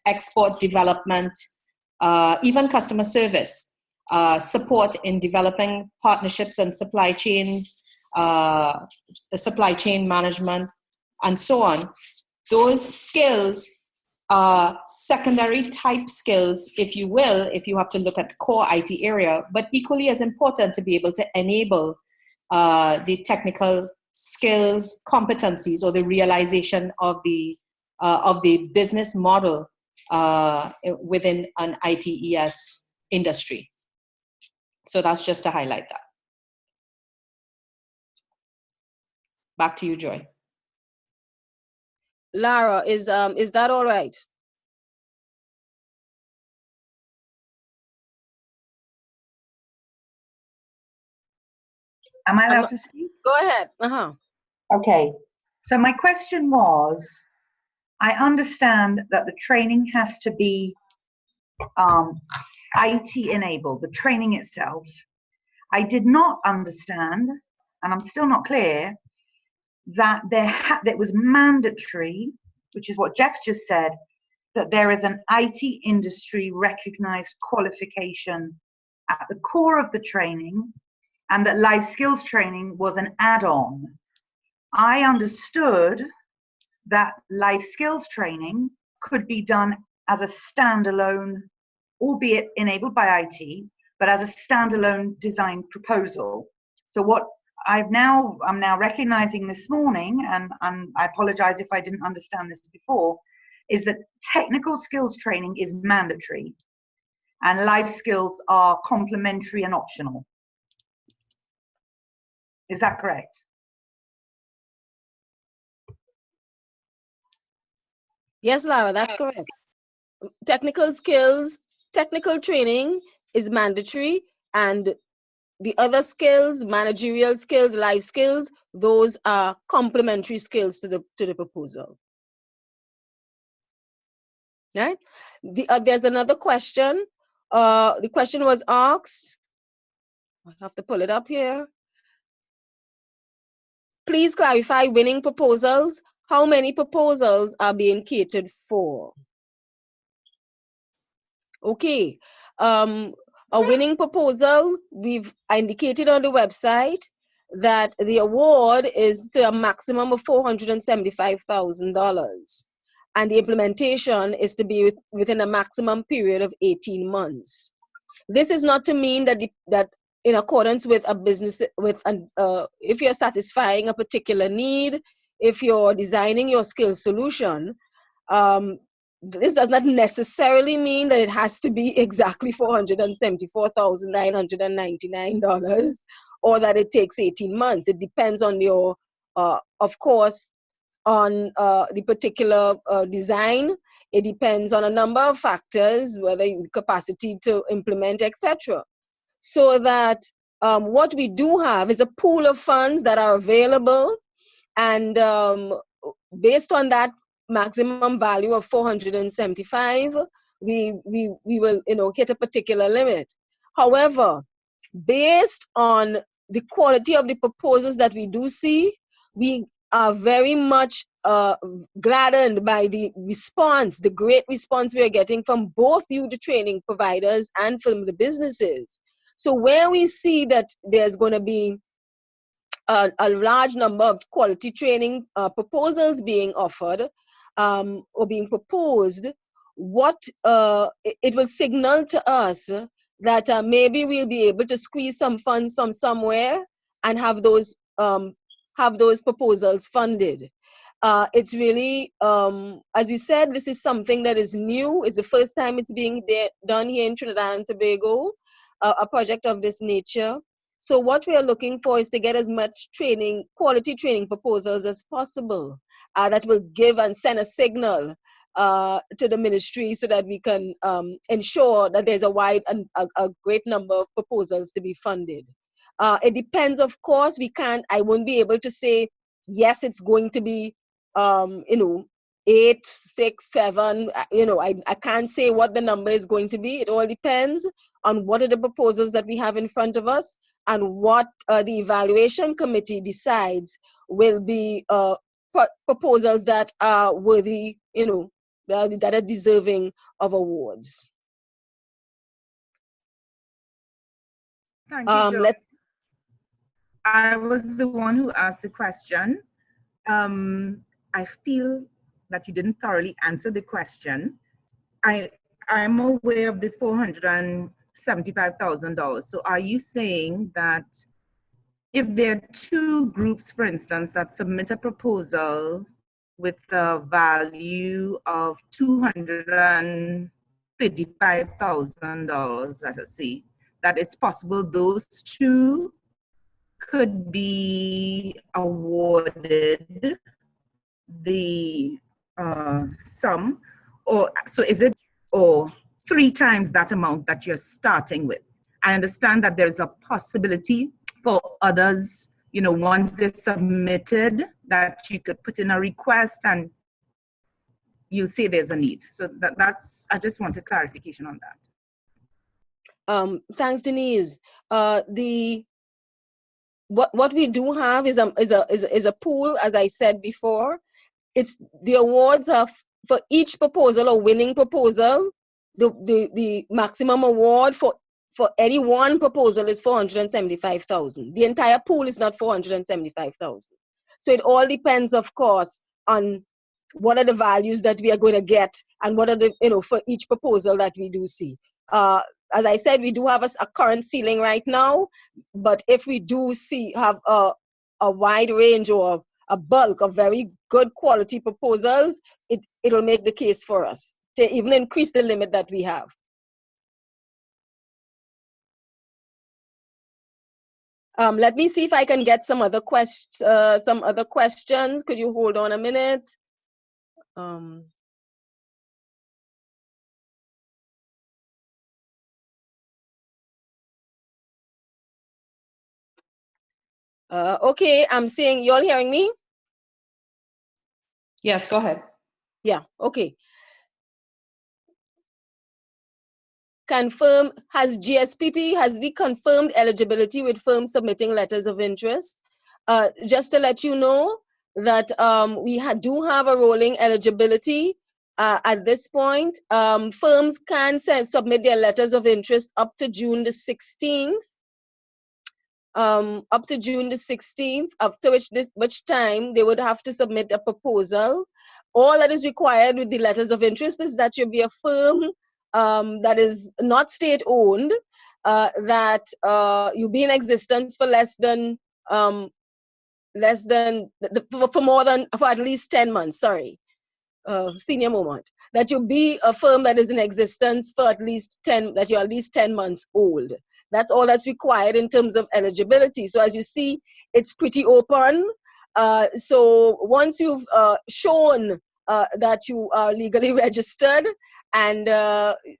export development, even customer service, support in developing partnerships and supply chains, supply chain management, and so on. Those skills are secondary type skills, if you will, if you have to look at the core IT area, but equally as important to be able to enable the technical skills, competencies, or the realization of the business model within an ITES industry. So that's just to highlight that. Back to you, Joy. Lara, is that all right? Am I allowed to speak? Go ahead. Uh-huh. Okay. So my question was, I understand that the training has to be IT enabled, the training itself. I did not understand, and I'm still not clear, that that was mandatory, which is what Jeff just said, that there is an IT industry recognized qualification at the core of the training, and that life skills training was an add-on. I understood that life skills training could be done as a standalone, albeit enabled by IT, but as a standalone design proposal. So what I'm now recognizing this morning, and I apologize if I didn't understand this before, is that technical skills training is mandatory and life skills are complementary and optional. Is that correct? Yes, Lara, that's correct. Technical skills, technical training is mandatory, and the other skills, managerial skills, life skills, those are complementary skills to the proposal. Right? There's another question. The question was asked. I have to pull it up here. Please clarify winning proposals. How many proposals are being catered for? Okay. A winning proposal, we've indicated on the website that the award is to a maximum of $475,000. And the implementation is to be within a maximum period of 18 months. This is not to mean that that in accordance with a business, if you're satisfying a particular need, if you're designing your skill solution, this does not necessarily mean that it has to be exactly $474,999 or that it takes 18 months. It depends on your, of course, on the particular design. It depends on a number of factors, whether capacity to implement, etc. So that what we do have is a pool of funds that are available, and based on that maximum value of 475, we will hit a particular limit. However, based on the quality of the proposals that we do see, we are very much gladdened by the response, the great response we are getting from both you, the training providers, and from the businesses. So where we see that there's going to be a large number of quality training proposals being offered or being proposed, what it will signal to us that maybe we'll be able to squeeze some funds from somewhere and have those proposals funded. It's really, as we said, this is something that is new. It's the first time it's being done here in Trinidad and Tobago, a project of this nature. So what we are looking for is to get as much training, quality training proposals as possible that will give and send a signal to the ministry so that we can ensure that there's a great number of proposals to be funded. It depends, of course. I won't be able to say, yes, it's going to be, 8, 6, 7, I can't say what the number is going to be. It all depends on what are the proposals that we have in front of us and what the evaluation committee decides will be proposals that are worthy, that are deserving of awards. Thank you, Joy. I was the one who asked the question. I feel that you didn't thoroughly answer the question. I'm aware of the $475,000. So are you saying that if there are two groups, for instance, that submit a proposal with a value of $235,000, let us see, that it's possible those two could be awarded the sum, or so is it, or 3 times that amount that you're starting with? I understand that there's a possibility for others, you know, once they're submitted, that you could put in a request and you say there's a need. So that's, I just want a clarification on that. Thanks, Denise. What we do have is a pool, as I said before. It's the awards are for each proposal or winning proposal. The maximum award for any one proposal is 475,000. The entire pool is not 475,000. So it all depends, of course, on what are the values that we are going to get and what are the, you know, for each proposal that we do see. As I said, we do have a current ceiling right now, but if we do have a wide range or a bulk of very good quality proposals, it'll make the case for us to even increase the limit that we have. Let me see if I can get some other questions. Could you hold on a minute? Okay, I'm saying, you all hearing me? Yes, go ahead. Yeah, okay. Confirm, has we confirmed eligibility with firms submitting letters of interest? Just to let you know that we do have a rolling eligibility at this point. Firms can submit their letters of interest up to June the 16th. Up to June the 16th, after which time they would have to submit a proposal. All that is required with the letters of interest is that you be a firm that is not state-owned, that you be in existence for for at least 10 months. Sorry, senior moment. That you be a firm that is in existence for that you're at least 10 months old. That's all that's required in terms of eligibility. So as you see, it's pretty open. So once you've shown that you are legally registered, and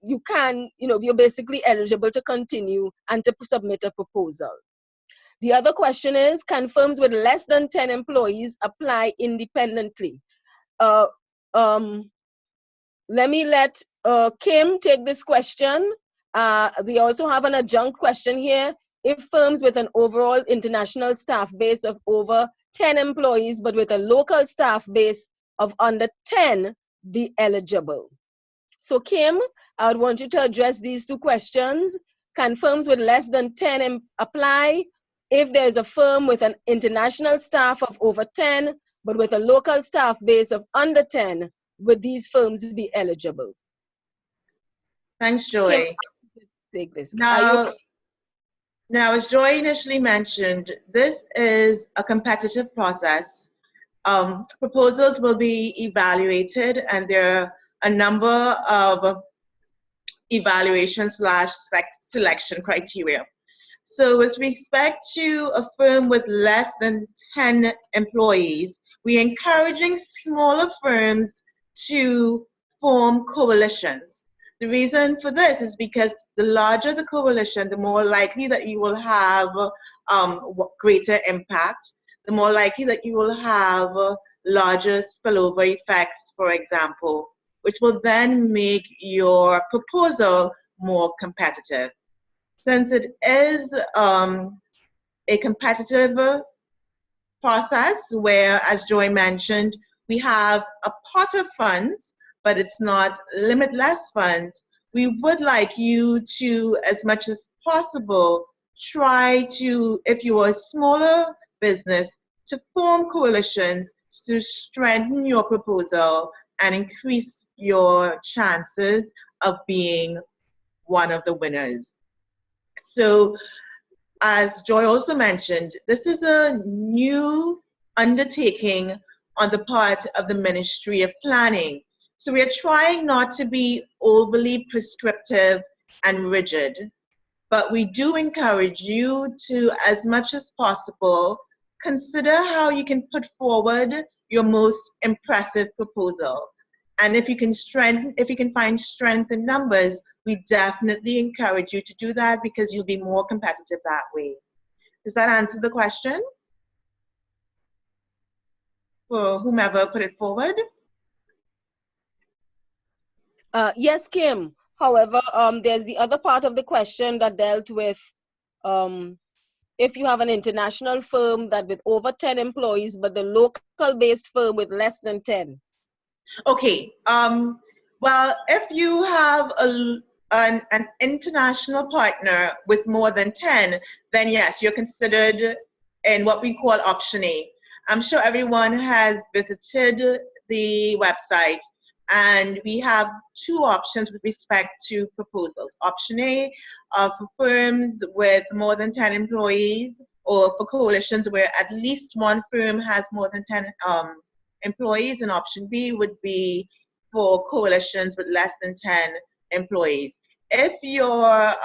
you're basically eligible to continue and to submit a proposal. The other question is, can firms with less than 10 employees apply independently? Let me let Kim take this question. We also have an adjunct question here. If firms with an overall international staff base of over 10 employees, but with a local staff base of under 10, be eligible? So Kim, I would want you to address these 2 questions. Can firms with less than 10 apply? If there is a firm with an international staff of over 10, but with a local staff base of under 10, would these firms be eligible? Thanks, Joy. Kim, take this. Now, as Joy initially mentioned, this is a competitive process. Proposals will be evaluated, and there are a number of evaluation/selection criteria. So with respect to a firm with less than 10 employees, we're encouraging smaller firms to form coalitions. The reason for this is because the larger the coalition, the more likely that you will have greater impact, the more likely that you will have larger spillover effects, for example, which will then make your proposal more competitive. Since it is a competitive process where, as Joy mentioned, we have a pot of funds, but it's not limitless funds, we would like you to, as much as possible, try to, if you are a smaller business, to form coalitions to strengthen your proposal and increase your chances of being one of the winners. So, as Joy also mentioned, this is a new undertaking on the part of the Ministry of Planning. So we are trying not to be overly prescriptive and rigid. but we do encourage you to, as much as possible, consider how you can put forward your most impressive proposal. And if you can find strength in numbers, we definitely encourage you to do that because you'll be more competitive that way. Does that answer the question? For whomever put it forward? Yes, Kim. However, there's the other part of the question that dealt with if you have an international firm that with over 10 employees, but the local-based firm with less than 10. Okay. Well, if you have an international partner with more than 10, then yes, you're considered in what we call option A. I'm sure everyone has visited the website, and we have two options with respect to proposals. Option A for firms with more than 10 employees, or for coalitions where at least one firm has more than 10 employees, and option B would be for coalitions with less than 10 employees. If your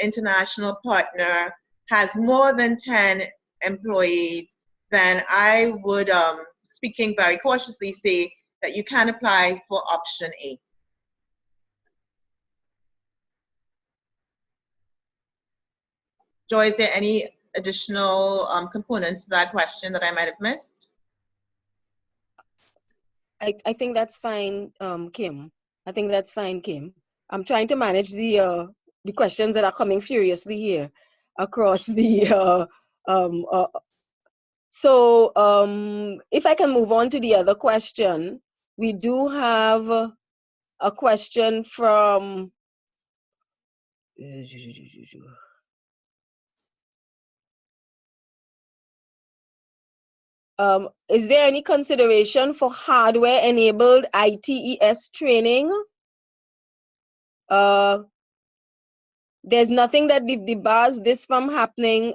international partner has more than 10 employees, then I would, speaking very cautiously, say that you can apply for option A. Joy, is there any additional components to that question that I might have missed? I think that's fine, Kim. I think that's fine, Kim. I'm trying to manage the questions that are coming furiously here across the so if I can move on to the other question, we do have a question from is there any consideration for hardware-enabled ITES training? There's nothing that debars this from happening.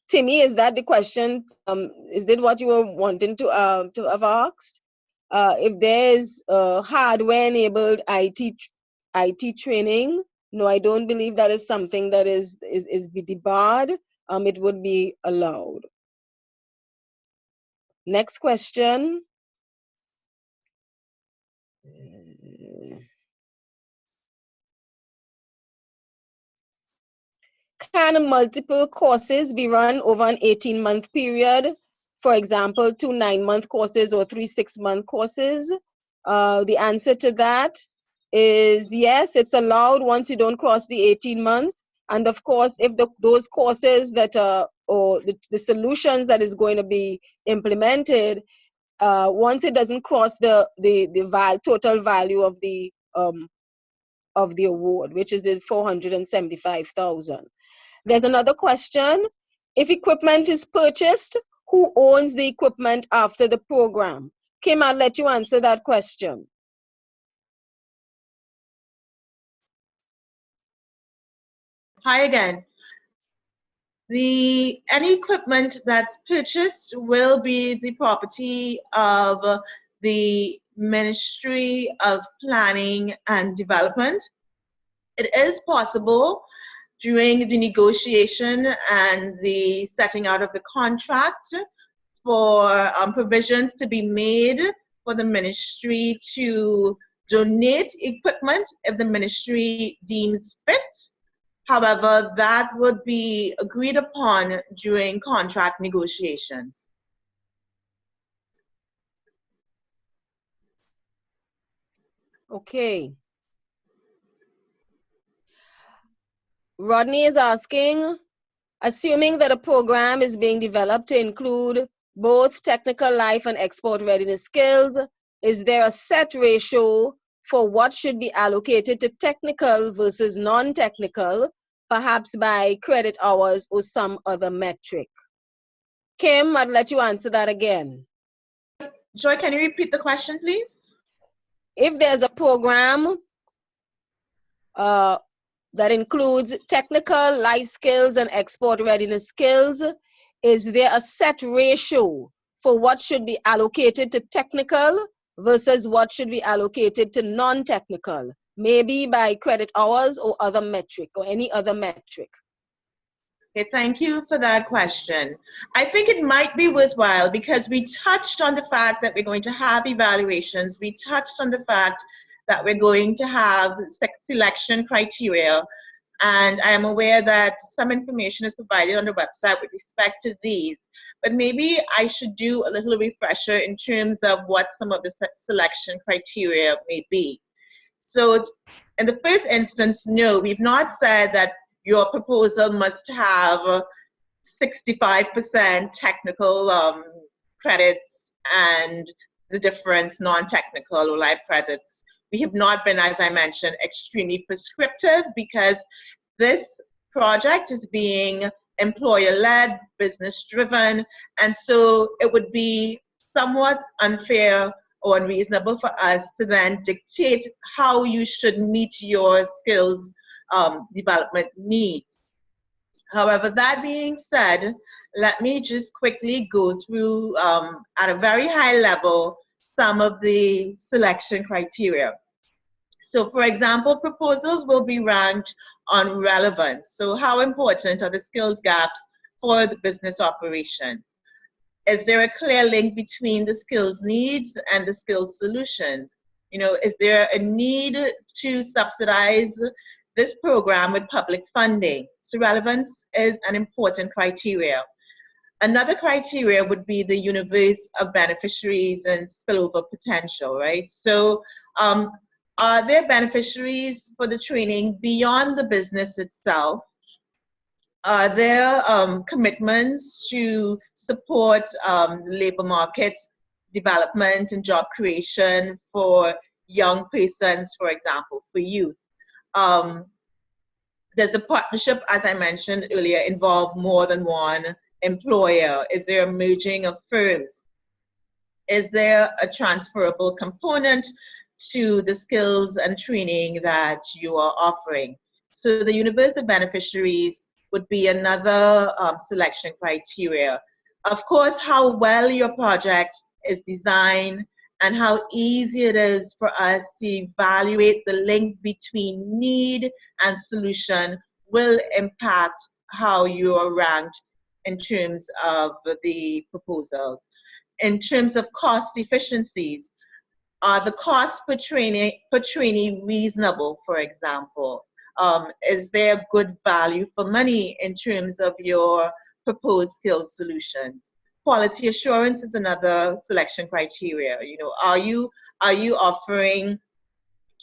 Timmy, is that the question? Is that what you were wanting to have asked? If there's hardware-enabled IT training, no, I don't believe that is something that is debarred. It would be allowed. Next question. Can multiple courses be run over an 18-month period? For example, 2 9-month courses or 3 6-month courses? The answer to that is yes, it's allowed once you don't cross the 18 months. And of course, if those courses that or the solutions that is going to be implemented, once it doesn't cross the total value of the award, which is the 475,000. There's another question. If equipment is purchased, who owns the equipment after the program? Kim, I'll let you answer that question. Hi again. Any equipment that's purchased will be the property of the Ministry of Planning and Development. It is possible during the negotiation and the setting out of the contract for provisions to be made for the ministry to donate equipment if the ministry deems fit. However, that would be agreed upon during contract negotiations. Okay. Rodney is asking, assuming that a program is being developed to include both technical life and export readiness skills, is there a set ratio for what should be allocated to technical versus non-technical, perhaps by credit hours or some other metric? Kim, I'd let you answer that again. Joy, can you repeat the question, please? If there's a program that includes technical, life skills, and export readiness skills, is there a set ratio for what should be allocated to technical versus what should be allocated to non-technical? maybe by credit hours or other metric or any other metric? Okay, thank you for that question. I think it might be worthwhile because we touched on the fact that we're going to have evaluations. We touched on the fact that we're going to have selection criteria. And I am aware that some information is provided on the website with respect to these. But maybe I should do a little refresher in terms of what some of the selection criteria may be. So in the first instance, no, we've not said that your proposal must have 65% technical credits and the difference non-technical or live credits. We have not been, as I mentioned, extremely prescriptive because this project is being employer-led, business-driven, and so it would be somewhat unfair or unreasonable for us to then dictate how you should meet your skills development needs. However, that being said, let me just quickly go through at a very high level some of the selection criteria. So for example, proposals will be ranked on relevance. So how important are the skills gaps for the business operations? Is there a clear link between the skills needs and the skills solutions? You know, is there a need to subsidize this program with public funding? So relevance is an important criteria. Another criteria would be the universe of beneficiaries and spillover potential, right? So are there beneficiaries for the training beyond the business itself? Are there commitments to support labor market development and job creation for young persons, for example, for youth? Does the partnership, as I mentioned earlier, involve more than one employer? Is there a merging of firms? Is there a transferable component to the skills and training that you are offering? So the universe of beneficiaries would be another selection criteria. Of course, how well your project is designed and how easy it is for us to evaluate the link between need and solution will impact how you are ranked in terms of the proposals. In terms of cost efficiencies, are the costs per trainee reasonable, for example? Is there good value for money in terms of your proposed skills solutions? Quality assurance is another selection criteria. You know, are you offering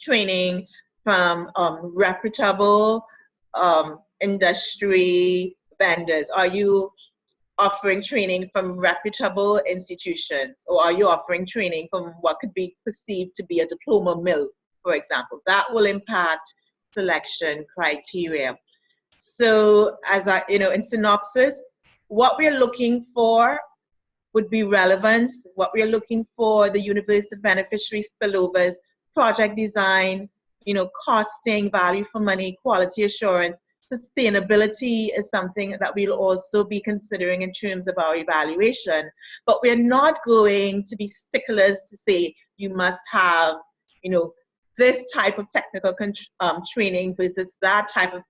training from reputable industry vendors? Are you offering training from reputable institutions, or are you offering training from what could be perceived to be a diploma mill, for example? That will impact selection criteria. So as in synopsis, what we're looking for would be relevance. What we're looking for, the universe of beneficiary spillovers, project design, costing, value for money, quality assurance. Sustainability is something that we'll also be considering in terms of our evaluation. But we're not going to be sticklers to say you must have, this type of technical training versus that type of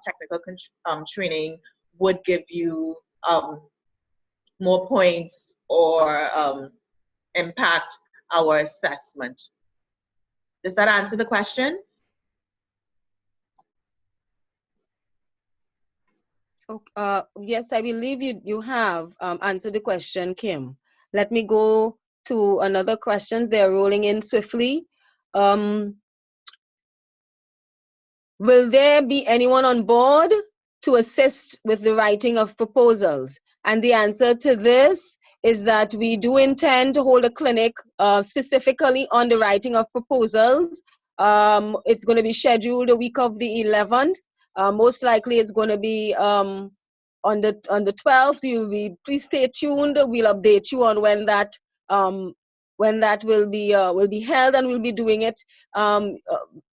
technical training would give you more points or impact our assessment. Does that answer the question? Yes, I believe you have answered the question, Kim. Let me go to another questions. They're rolling in swiftly. Will there be anyone on board to assist with the writing of proposals? And the answer to this is that we do intend to hold a clinic specifically on the writing of proposals. It's going to be scheduled the week of the 11th. Most likely it's going to be on the 12th. Please stay tuned. We'll update you on when that will be held, and we'll be doing it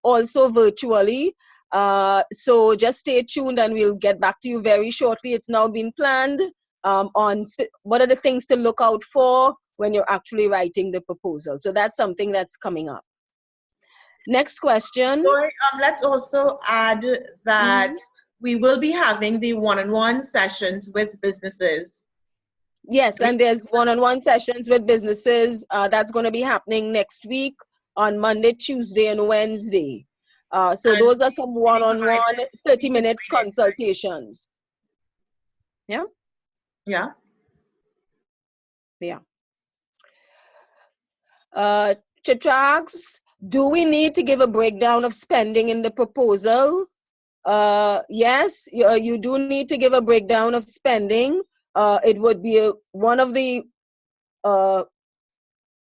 also virtually. So just stay tuned and we'll get back to you very shortly. It's now been planned on what are the things to look out for when you're actually writing the proposal. So that's something that's coming up. Next question. Joy, let's also add that we will be having the one-on-one sessions with businesses. Yes, and there's one-on-one sessions with businesses. That's going to be happening next week on Monday, Tuesday, and Wednesday. So those are some one-on-one 30-minute consultations. Yeah? Yeah. Yeah. Chitrax, do we need to give a breakdown of spending in the proposal? Yes, you do need to give a breakdown of spending. It would be one of the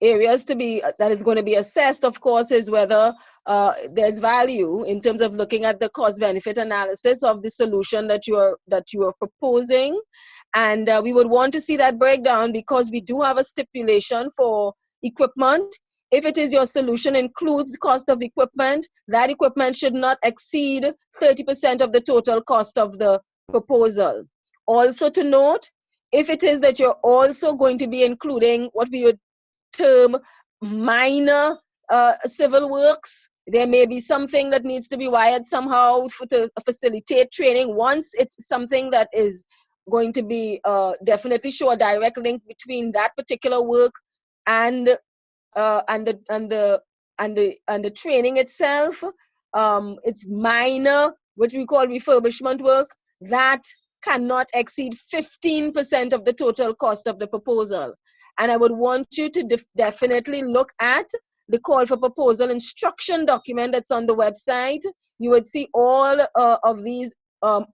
areas that is going to be assessed, of course, is whether there's value in terms of looking at the cost-benefit analysis of the solution that you are proposing. And we would want to see that breakdown because we do have a stipulation for equipment. If it is your solution includes the cost of equipment, that equipment should not exceed 30% of the total cost of the proposal. Also to note, if it is that you're also going to be including what we would term minor civil works, there may be something that needs to be wired somehow to facilitate training. Once it's something that is going to be definitely show a direct link between that particular work and the training itself. It's minor, what we call refurbishment work, that cannot exceed 15% of the total cost of the proposal. And I would want you to definitely look at the call for proposal instruction document that's on the website. You would see all of these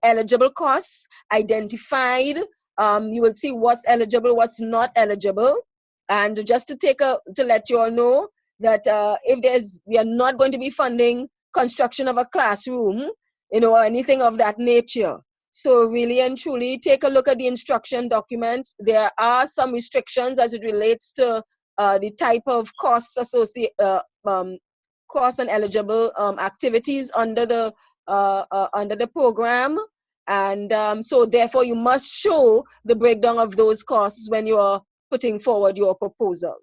eligible costs identified. You will see what's eligible, what's not eligible. And just to let you all know that we are not going to be funding construction of a classroom, or anything of that nature. So really and truly take a look at the instruction document. There are some restrictions as it relates to the type of costs associated, cost and eligible activities under the program. And so therefore you must show the breakdown of those costs when you are putting forward your proposal.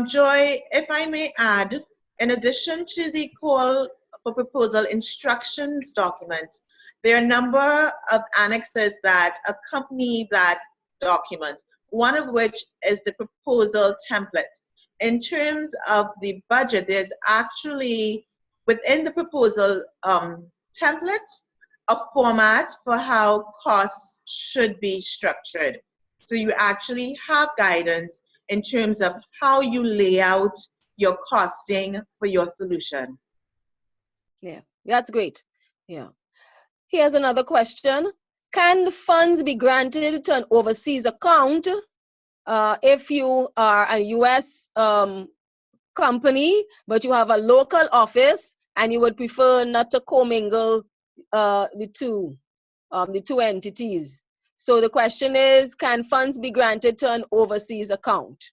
Joy, if I may add, in addition to the call for proposal instructions document, there are a number of annexes that accompany that document, one of which is the proposal template. In terms of the budget, there's actually, within the proposal template, a format for how costs should be structured. So you actually have guidance in terms of how you lay out your costing for your solution. Yeah, that's great. Yeah. Here's another question. Can funds be granted to an overseas account if you are a U.S. company, but you have a local office and you would prefer not to commingle the two entities? So the question is, can funds be granted to an overseas account?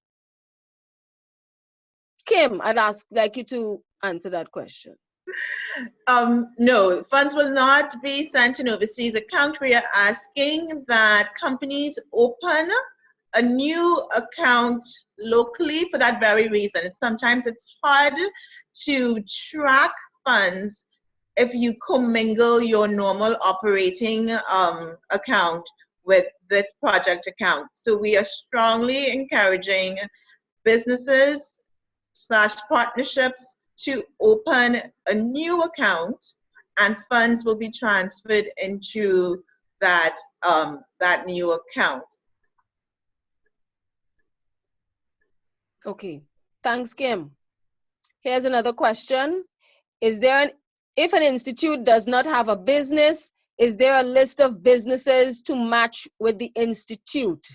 Kim, I'd like you to answer that question. No, funds will not be sent to an overseas account. We are asking that companies open a new account locally for that very reason. Sometimes it's hard to track funds if you commingle your normal operating account with this project account. So we are strongly encouraging businesses / partnerships to open a new account, and funds will be transferred into that new account. Okay, thanks, Kim. Here's another question. If an institute does not have a business, is there a list of businesses to match with the institute?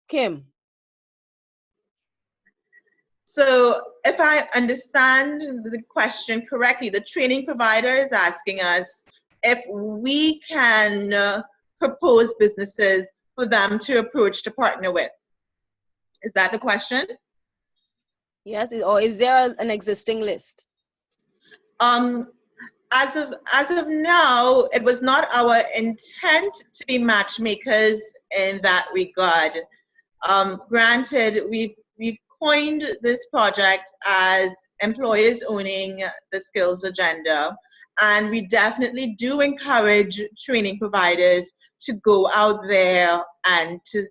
Kim. So if I understand the question correctly, the training provider is asking us if we can propose businesses for them to approach to partner with. Is that the question? Yes, or is there an existing list? As of now, it was not our intent to be matchmakers in that regard. Granted, we've coined this project as Employers Owning the Skills Agenda. And we definitely do encourage training providers to go out there and to,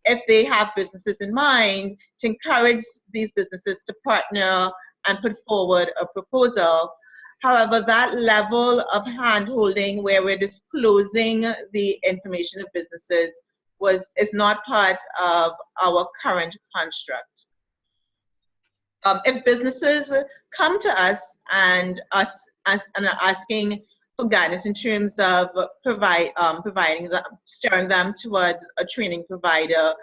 if they have businesses in mind, to encourage these businesses to partner and put forward a proposal. However, that level of hand-holding where we're disclosing the information of businesses is not part of our current construct. If businesses come to us and are asking for guidance in terms of steering them towards a training provider,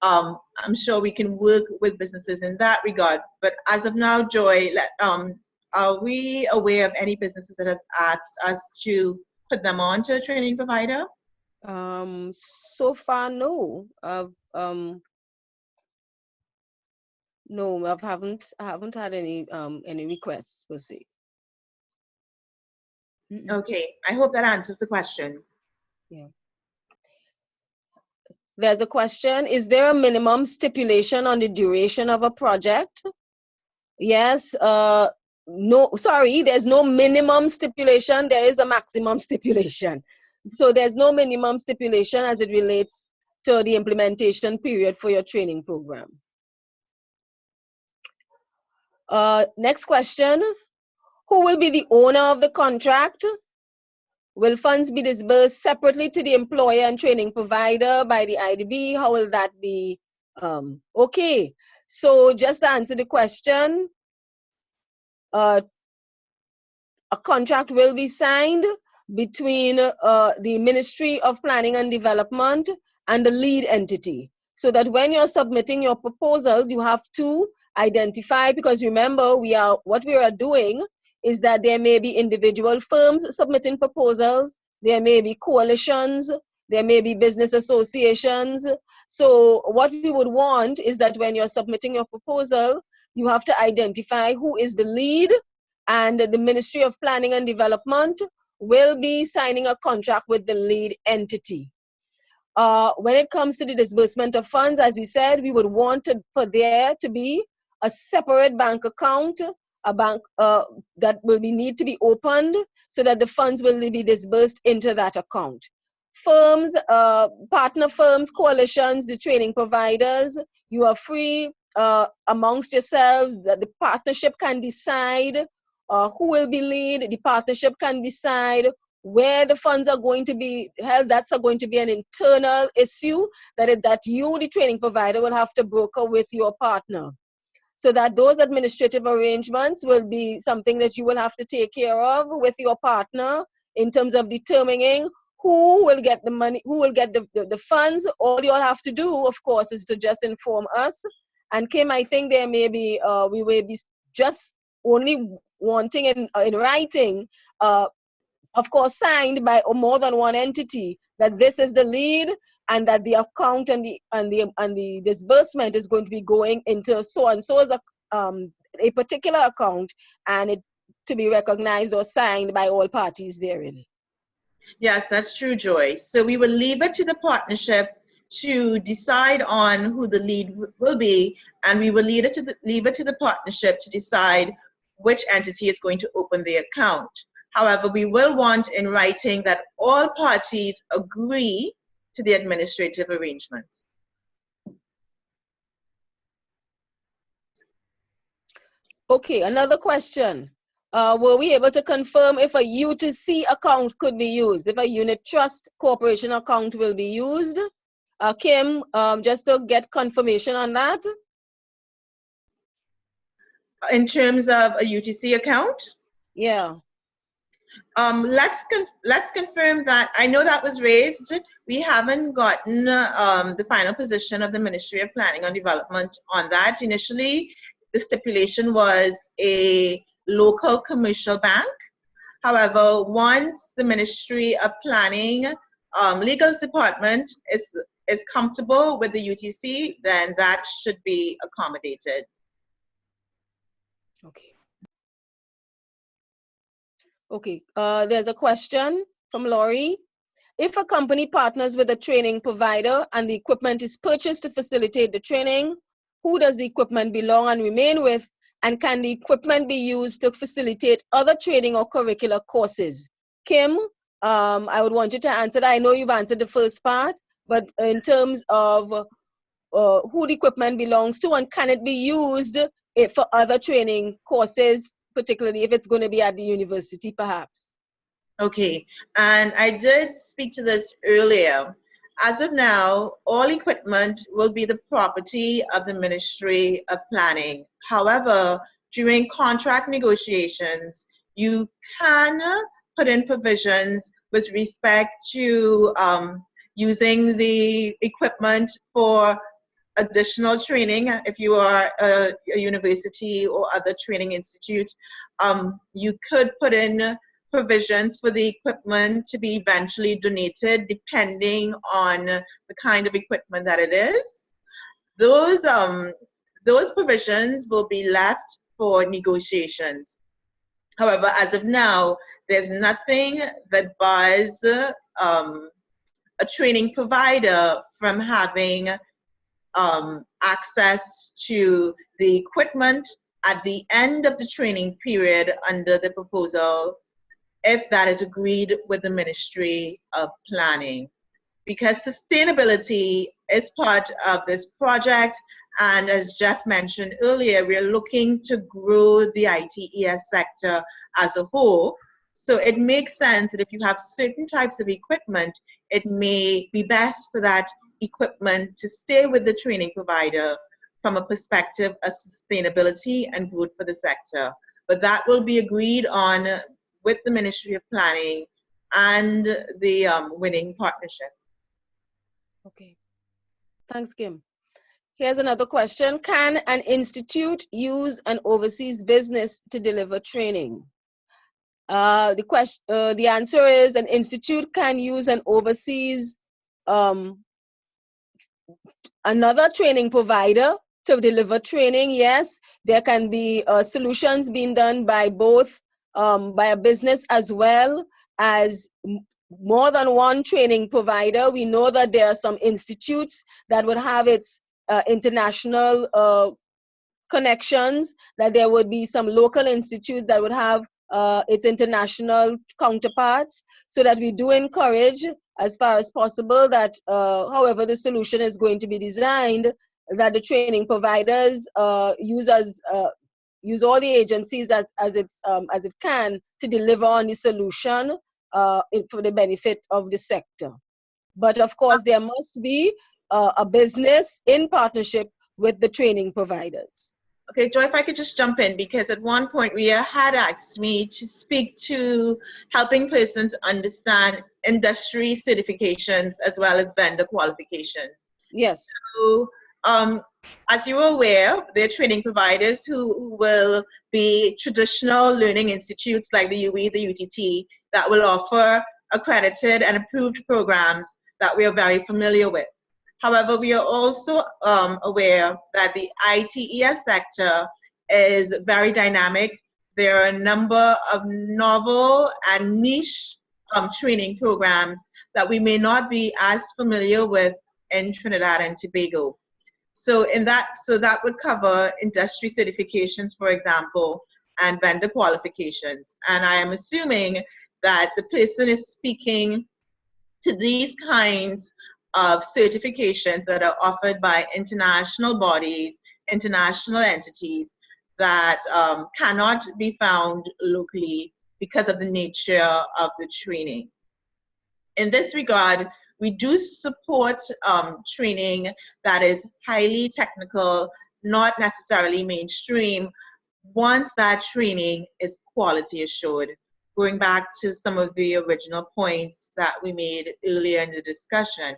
I'm sure we can work with businesses in that regard. But as of now, Joy, are we aware of any businesses that has asked us to put them on to a training provider? So far, no. No, I haven't had any requests per se. Okay, I hope that answers the question. Yeah. There's a question, is there a minimum stipulation on the duration of a project? Yes, no, sorry, there's no minimum stipulation, there is a maximum stipulation. So there's no minimum stipulation as it relates to the implementation period for your training program. Next question, who will be the owner of the contract? Will funds be disbursed separately to the employer and training provider by the IDB? How will that be? Okay, so just to answer the question, a contract will be signed between the Ministry of Planning and Development and the lead entity, so that when you're submitting your proposals, you have to identify, because remember, what we are doing is that there may be individual firms submitting proposals, there may be coalitions, there may be business associations. So what we would want is that when you're submitting your proposal, you have to identify who is the lead, and the Ministry of Planning and Development will be signing a contract with the lead entity. When it comes to the disbursement of funds, as we said, we would want for there to be a separate bank account, a bank that will need to be opened so that the funds will be disbursed into that account. Firms, partner firms, coalitions, the training providers, you are free amongst yourselves that the partnership can decide who will be lead, the partnership can decide where the funds are going to be held. That's going to be an internal issue that you, the training provider, will have to broker with your partner. So that those administrative arrangements will be something that you will have to take care of with your partner in terms of determining who will get the money, who will get the funds. All you'll have to do, of course, is to just inform us. And Kim, I think there may be, we will be just only wanting in writing, of course, signed by more than one entity, that this is the lead and that the account and the disbursement is going to be going into so and so's a particular account, and it to be recognized or signed by all parties therein. Yes, that's true, Joy. So we will leave it to the partnership to decide on who the lead will be, and we will leave it to the partnership to decide which entity is going to open the account. However, we will want in writing that all parties agree to the administrative arrangements. Okay, another question. Were we able to confirm if a UTC account could be used, if a unit trust corporation account will be used? Kim, just to get confirmation on that. In terms of a UTC account? Yeah. Let's confirm that. I know that was raised. We haven't gotten the final position of the Ministry of Planning and Development on that. Initially, the stipulation was a local commercial bank. However, once the Ministry of Planning, Legal Department is comfortable with the UTC, then that should be accommodated. Okay. Okay, there's a question from Laurie. If a company partners with a training provider and the equipment is purchased to facilitate the training, who does the equipment belong and remain with, and can the equipment be used to facilitate other training or curricular courses? Kim, I would want you to answer that. I know you've answered the first part, but in terms of who the equipment belongs to, and can it be used for other training courses, particularly if it's going to be at the university, perhaps? Okay, and I did speak to this earlier. As of now, all equipment will be the property of the Ministry of Planning. However, during contract negotiations, you can put in provisions with respect to using the equipment for additional training. If you are a university or other training institute, you could put in provisions for the equipment to be eventually donated depending on the kind of equipment that it is. Those provisions will be left for negotiations. However, as of now, there's nothing that bars a training provider from having access to the equipment at the end of the training period under the proposal, if that is agreed with the Ministry of Planning. Because sustainability is part of this project, and as Jeff mentioned earlier, we're looking to grow the ITES sector as a whole. So it makes sense that if you have certain types of equipment, it may be best for that equipment to stay with the training provider from a perspective of sustainability and growth for the sector. But that will be agreed on with the Ministry of Planning and the winning partnership. Okay, thanks, Kim. Here's another question. Can an institute use an overseas business to deliver training? The answer is an institute can use an overseas, another training provider to deliver training. Yes, there can be solutions being done by both, by a business as well as more than one training provider. We know that there are some institutes that would have its international connections, that there would be some local institutes that would have its international counterparts, so that we do encourage as far as possible that however the solution is going to be designed, that the training providers use all the agencies as it can to deliver on the solution for the benefit of the sector. But of course, there must be a business in partnership with the training providers. Okay, Joy, if I could just jump in, because at one point Ria had asked me to speak to helping persons understand industry certifications as well as vendor qualifications. Yes. So, as you're aware, there are training providers who will be traditional learning institutes like the UE, the UTT, that will offer accredited and approved programs that we are very familiar with. However, we are also aware that the ITES sector is very dynamic. There are a number of novel and niche training programs that we may not be as familiar with in Trinidad and Tobago. So that would cover industry certifications, for example, and vendor qualifications. And I am assuming that the person is speaking to these kinds of certifications that are offered by international bodies, international entities that cannot be found locally because of the nature of the training. In this regard, we do support training that is highly technical, not necessarily mainstream, once that training is quality assured. Going back to some of the original points that we made earlier in the discussion.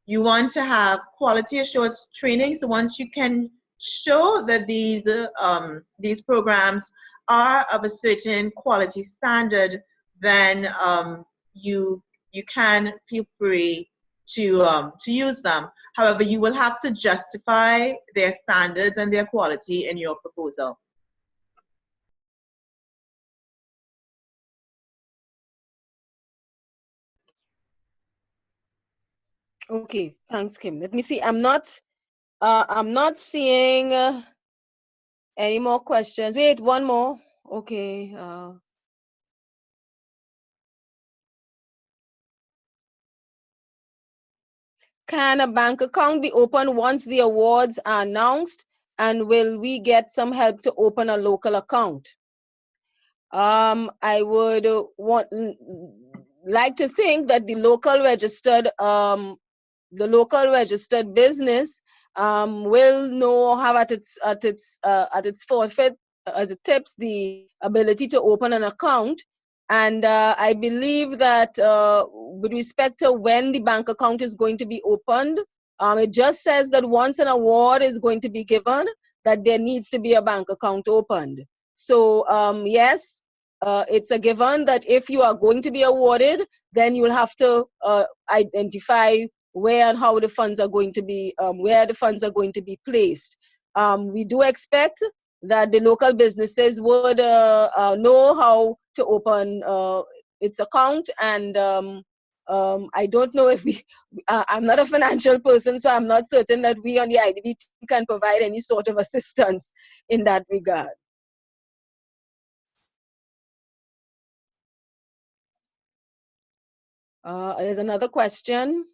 You want to have quality assured training, so once you can show that these programs are of a certain quality standard, then you can feel free to use them. However, you will have to justify their standards and their quality in your proposal. Okay, thanks, Kim. Let me see. I'm not I'm not seeing any more questions. Wait, one more. Okay. Can a bank account be opened once the awards are announced? And will we get some help to open a local account? I would like to think that the local registered business will know, have at its forefront as it tips the ability to open an account. And I believe that with respect to when the bank account is going to be opened, it just says that once an award is going to be given, that there needs to be a bank account opened. So yes, it's a given that if you are going to be awarded, then you will have to identify where and how the funds are going to be, where the funds are going to be placed. We do expect that the local businesses would know how to open its account, and I don't know if I'm not a financial person, so I'm not certain that we on the IDB team can provide any sort of assistance in that regard. There's another question.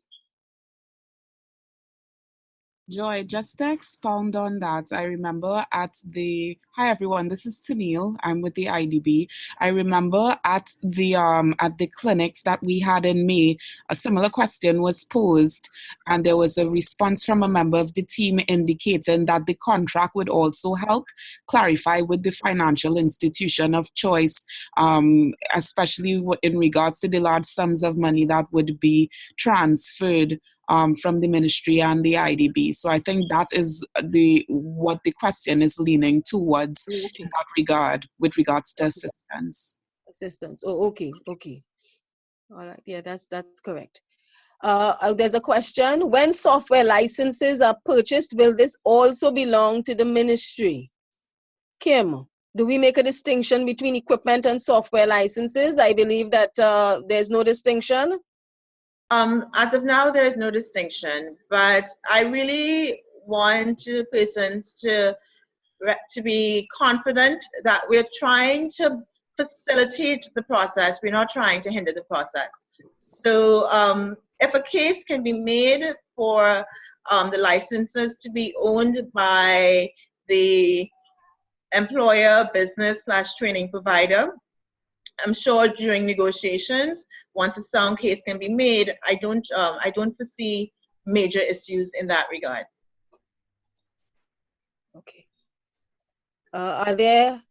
Joy, just to expound on that, I remember hi everyone, this is Tennille, I'm with the IDB. I remember at the clinics that we had in May, a similar question was posed, and there was a response from a member of the team indicating that the contract would also help clarify with the financial institution of choice, especially in regards to the large sums of money that would be transferred from the ministry and the IDB. So I think that is what the question is leaning towards in that regard, with regards to assistance. Assistance. Oh, okay. All right. Yeah, that's correct. There's a question. When software licenses are purchased, will this also belong to the ministry? Kim, do we make a distinction between equipment and software licenses? I believe that there's no distinction. As of now, there is no distinction, but I really want persons to be confident that we're trying to facilitate the process. We're not trying to hinder the process. So if a case can be made for the licenses to be owned by the employer, business / training provider, I'm sure during negotiations, once a sound case can be made, I don't foresee major issues in that regard. Okay. Are there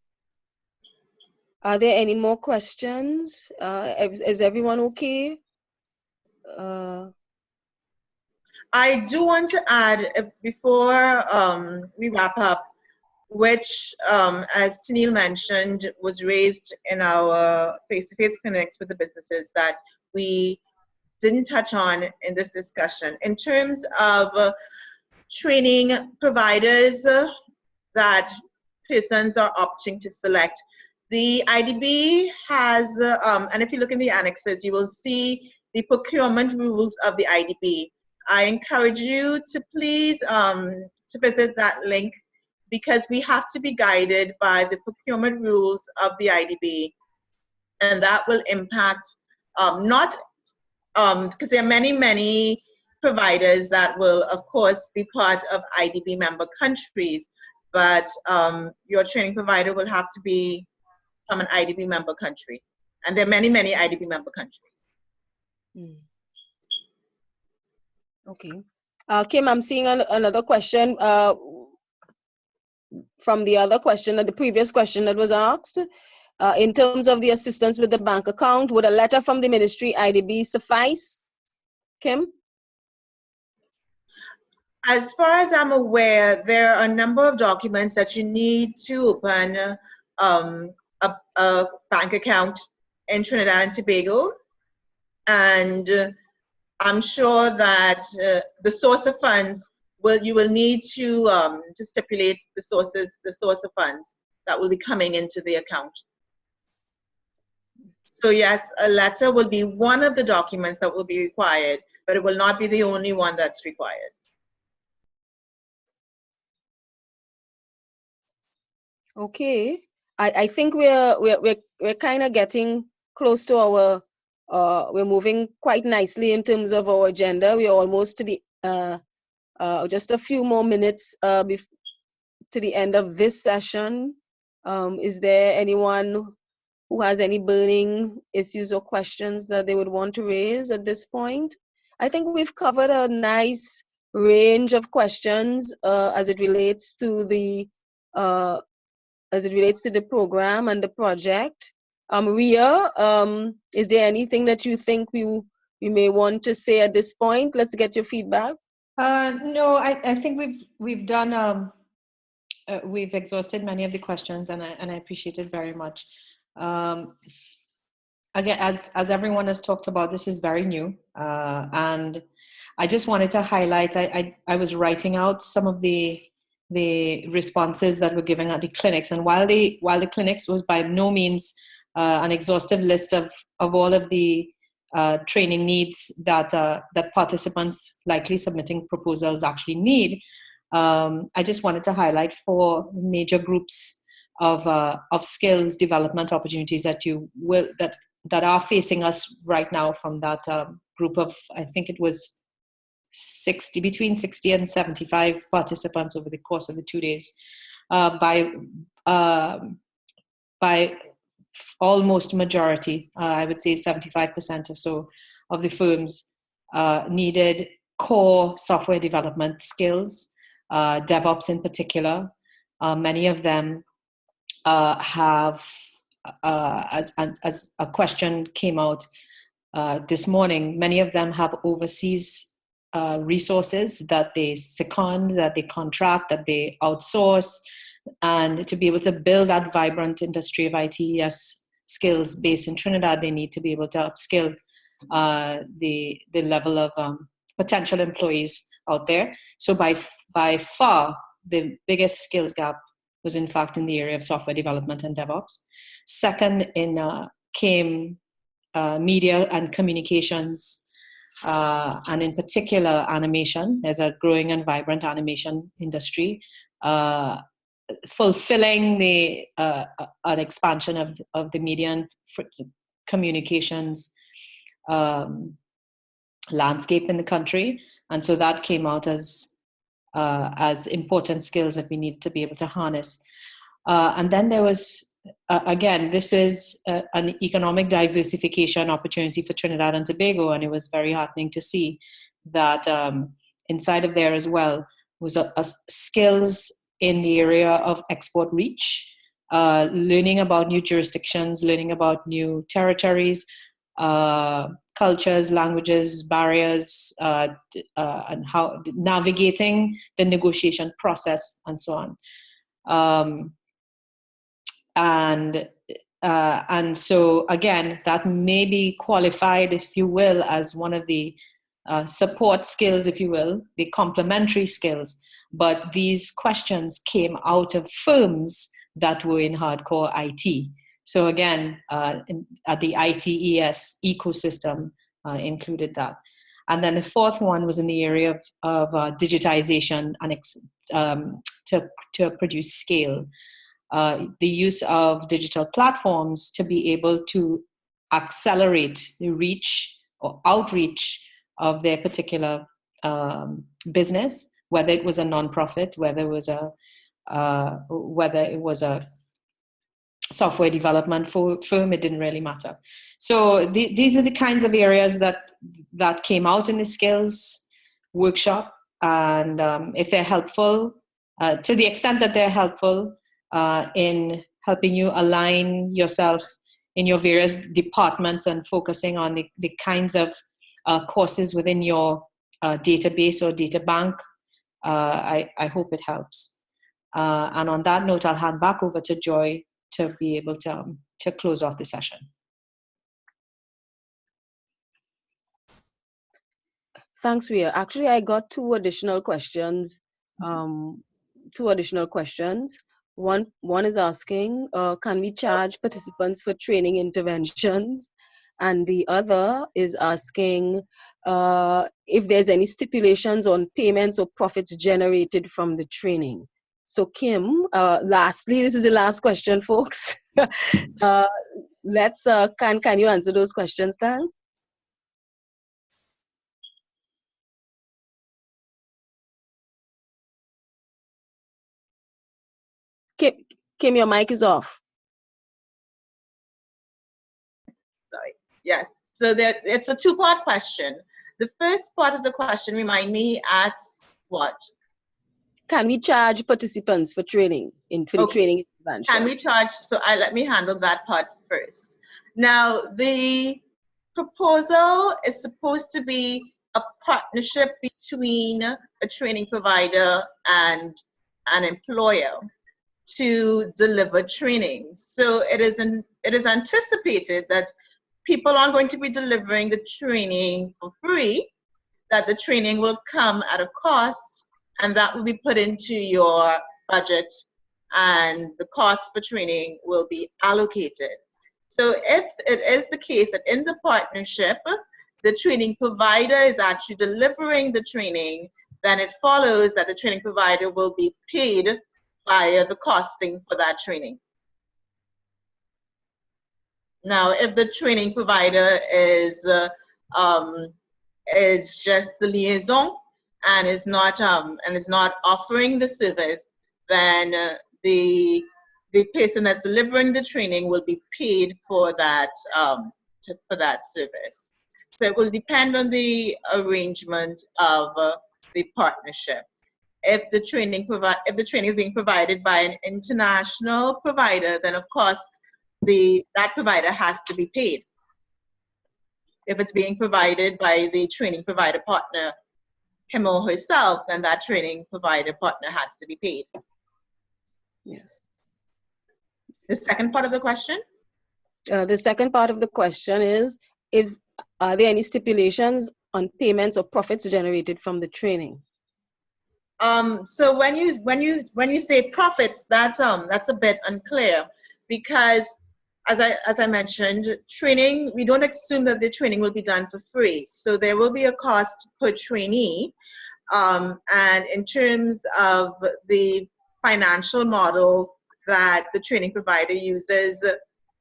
any more questions? Is everyone okay? I do want to add before we wrap up, which, as Tennille mentioned, was raised in our face-to-face clinics with the businesses that we didn't touch on in this discussion. In terms of training providers that persons are opting to select, the IDB has, and if you look in the annexes, you will see the procurement rules of the IDB. I encourage you to please to visit that link, because we have to be guided by the procurement rules of the IDB, and that will impact because there are many providers that will, of course, be part of IDB member countries, but your training provider will have to be from an IDB member country, and there are many IDB member countries. Okay, Kim, I'm seeing another question. From the other question, the previous question that was asked, in terms of the assistance with the bank account, would a letter from the ministry IDB suffice? Kim? As far as I'm aware, there are a number of documents that you need to open a bank account in Trinidad and Tobago, and I'm sure that the source of funds you will need to stipulate the source of funds that will be coming into the account. So yes, a letter will be one of the documents that will be required, but it will not be the only one that's required. Okay. I think we're kind of getting close to our we're moving quite nicely in terms of our agenda. We're almost to the just a few more minutes to the end of this session. Is there anyone who has any burning issues or questions that they would want to raise at this point? I think we've covered a nice range of questions as it relates to the program and the project. Ria, is there anything that you think you may want to say at this point? Let's get your feedback. No, I think we've done we've exhausted many of the questions, and I appreciate it very much. Again, as everyone has talked about, this is very new, and I just wanted to highlight. I was writing out some of the responses that were given at the clinics, and while the clinics was by no means an exhaustive list of all of the training needs that participants likely submitting proposals actually need, I just wanted to highlight 4 major groups of skills development opportunities that are facing us right now from that group of, I think it was between 60 and 75 participants over the course of the 2 days, by almost majority, I would say 75% or so of the firms needed core software development skills, DevOps in particular. Many of them have, as a question came out this morning, many of them have overseas resources that they second, that they contract, that they outsource, and to be able to build that vibrant industry of ITES skills based in Trinidad, they need to be able to upskill the level of potential employees out there. So by far, the biggest skills gap was in fact in the area of software development and DevOps. Second came media and communications, and in particular animation. There's a growing and vibrant animation industry, fulfilling an expansion of the media and communications landscape in the country, and so that came out as important skills that we need to be able to harness. And then there was, again, this is an economic diversification opportunity for Trinidad and Tobago, and it was very heartening to see that inside of there as well was a skills in the area of export reach, learning about new jurisdictions, learning about new territories, cultures, languages, barriers, and how navigating the negotiation process and so on. And so again, that may be qualified, if you will, as one of the support skills, if you will, the complementary skills. But these questions came out of firms that were in hardcore IT. So again, at the ITES ecosystem included that. And then the fourth one was in the area of digitization and to produce scale. The use of digital platforms to be able to accelerate the reach or outreach of their particular business, whether it was a nonprofit, whether it was a software development firm, it didn't really matter. So these are the kinds of areas that came out in the skills workshop, and if they're helpful, to the extent that they're helpful in helping you align yourself in your various departments and focusing on the kinds of courses within your database or data bank, I hope it helps. And on that note, I'll hand back over to Joy to be able to close off the session. Thanks, Ria. Actually, I got 2 additional questions. One is asking, can we charge participants for training interventions? And the other is asking if there's any stipulations on payments or profits generated from the training. So Kim, lastly, this is the last question, folks. Let's can you answer those questions, thanks? Kim, your mic is off. Sorry. Yes. So it's a two-part question. The first part of the question, remind me, asks what? Can we charge participants for training the training intervention? Can we charge? So let me handle that part first. Now, the proposal is supposed to be a partnership between a training provider and an employer to deliver training. So it is anticipated that people aren't going to be delivering the training for free, that the training will come at a cost, and that will be put into your budget, and the cost for training will be allocated. So if it is the case that in the partnership, the training provider is actually delivering the training, then it follows that the training provider will be paid via the costing for that training. Now, if the training provider is just the liaison and is not offering the service, then the person that's delivering the training will be paid for that service. So it will depend on the arrangement of the partnership. If the training is being provided by an international provider, then of course that provider has to be paid. If it's being provided by the training provider partner, him or herself, then that training provider partner has to be paid. Yes. The second part of the question? The second part of the question is are there any stipulations on payments or profits generated from the training? So when you say profits, that's a bit unclear, because as I mentioned, training, we don't assume that the training will be done for free. So there will be a cost per trainee. And in terms of the financial model that the training provider uses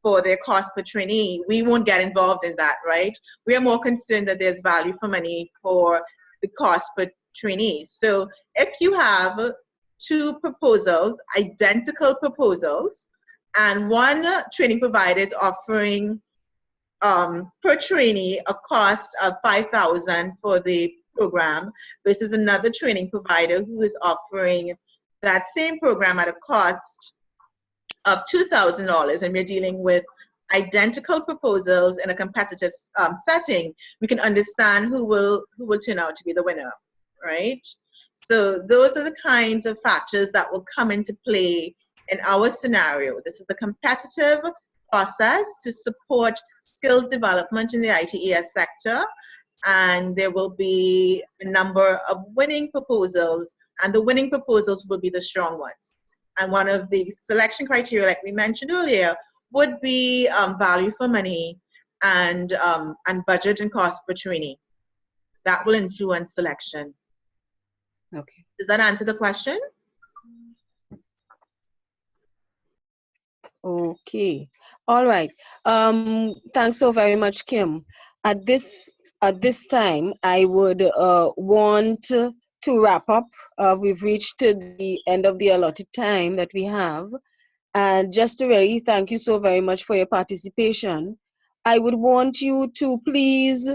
for their cost per trainee, we won't get involved in that, right? We are more concerned that there's value for money for the cost per trainee. So if you have two proposals, identical proposals, and one training provider is offering per trainee a cost of $5,000 for the program versus another training provider who is offering that same program at a cost of $2,000, and we're dealing with identical proposals in a competitive setting, we can understand who will turn out to be the winner, right? So those are the kinds of factors that will come into play in our scenario. This is a competitive process to support skills development in the ITES sector, and there will be a number of winning proposals, and the winning proposals will be the strong ones. And one of the selection criteria, like we mentioned earlier, would be value for money and budget and cost per trainee. That will influence selection. Okay. Does that answer the question? Okay. All right. Thanks so very much, Kim. At this time, I would want to wrap up. We've reached the end of the allotted time that we have. And just to really thank you so very much for your participation, I would want you to please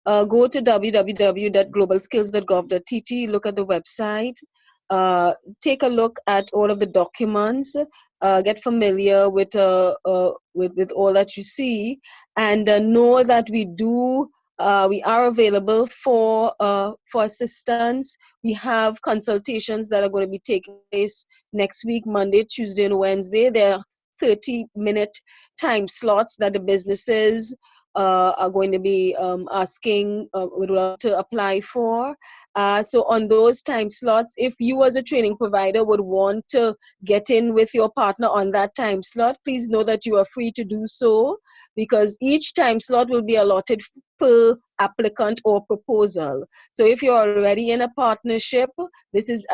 go to www.globalskills.gov.tt, look at the website, take a look at all of the documents, get familiar with all that you see, and know that we are available for assistance. We have consultations that are going to be taking place next week, Monday, Tuesday, and Wednesday. There are 30-minute time slots that the businesses are going to be asking to apply for. So on those time slots, if you as a training provider would want to get in with your partner on that time slot, please know that you are free to do so, because each time slot will be allotted per applicant or proposal. So if you're already in a partnership, this is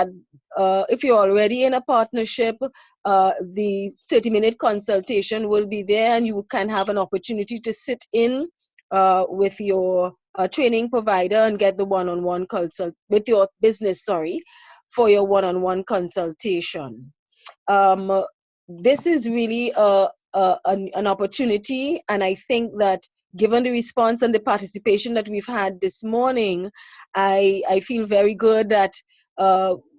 if you're already in a partnership, the 30-minute consultation will be there, and you can have an opportunity to sit in with your training provider and get the one-on-one consult with your business, for your one-on-one consultation. This is really an opportunity, and I think that given the response and the participation that we've had this morning, I feel very good that,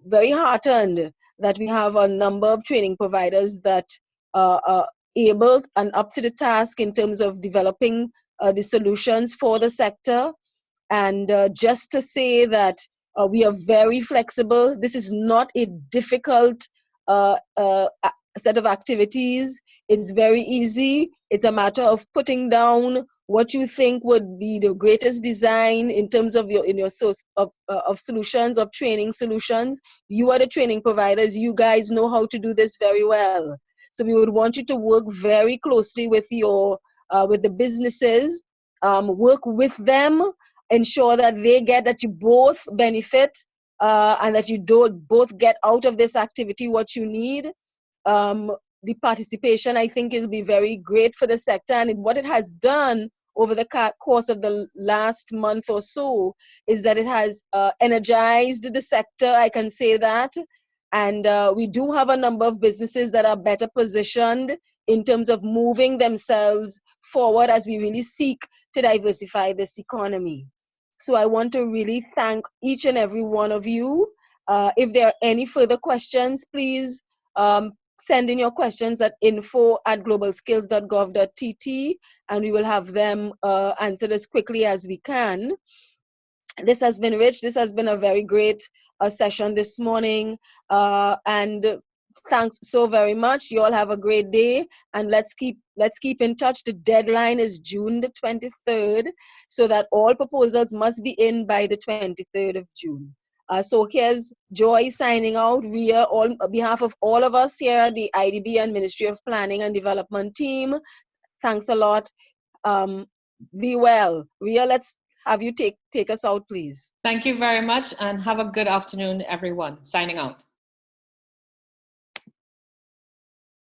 very heartened that we have a number of training providers that are able and up to the task in terms of developing the solutions for the sector. And just to say that we are very flexible. This is not a difficult set of activities. It's very easy. It's a matter of putting down what you think would be the greatest design in terms of your source of solutions, of training solutions. You are the training providers. You guys know how to do this very well. So we would want you to work very closely with with the businesses, work with them, ensure that they get that you both benefit and that you both get out of this activity what you need. The participation, I think, will be very great for the sector, and what it has done over the course of the last month or so is that it has energized the sector, I can say that. And we do have a number of businesses that are better positioned in terms of moving themselves forward as we really seek to diversify this economy. So I want to really thank each and every one of you. If there are any further questions, please send in your questions at info@globalskills.gov.tt, and we will have them answered as quickly as we can. This has been Rich. This has been a very great session this morning. And thanks so very much. You all have a great day, and let's keep in touch. The deadline is June the 23rd, so that all proposals must be in by the 23rd of June. So here's Joy signing out. Ria, on behalf of all of us here at the IDB and Ministry of Planning and Development team, thanks a lot. Be well. Ria, let's have you take us out, please. Thank you very much, and have a good afternoon, everyone. Signing out.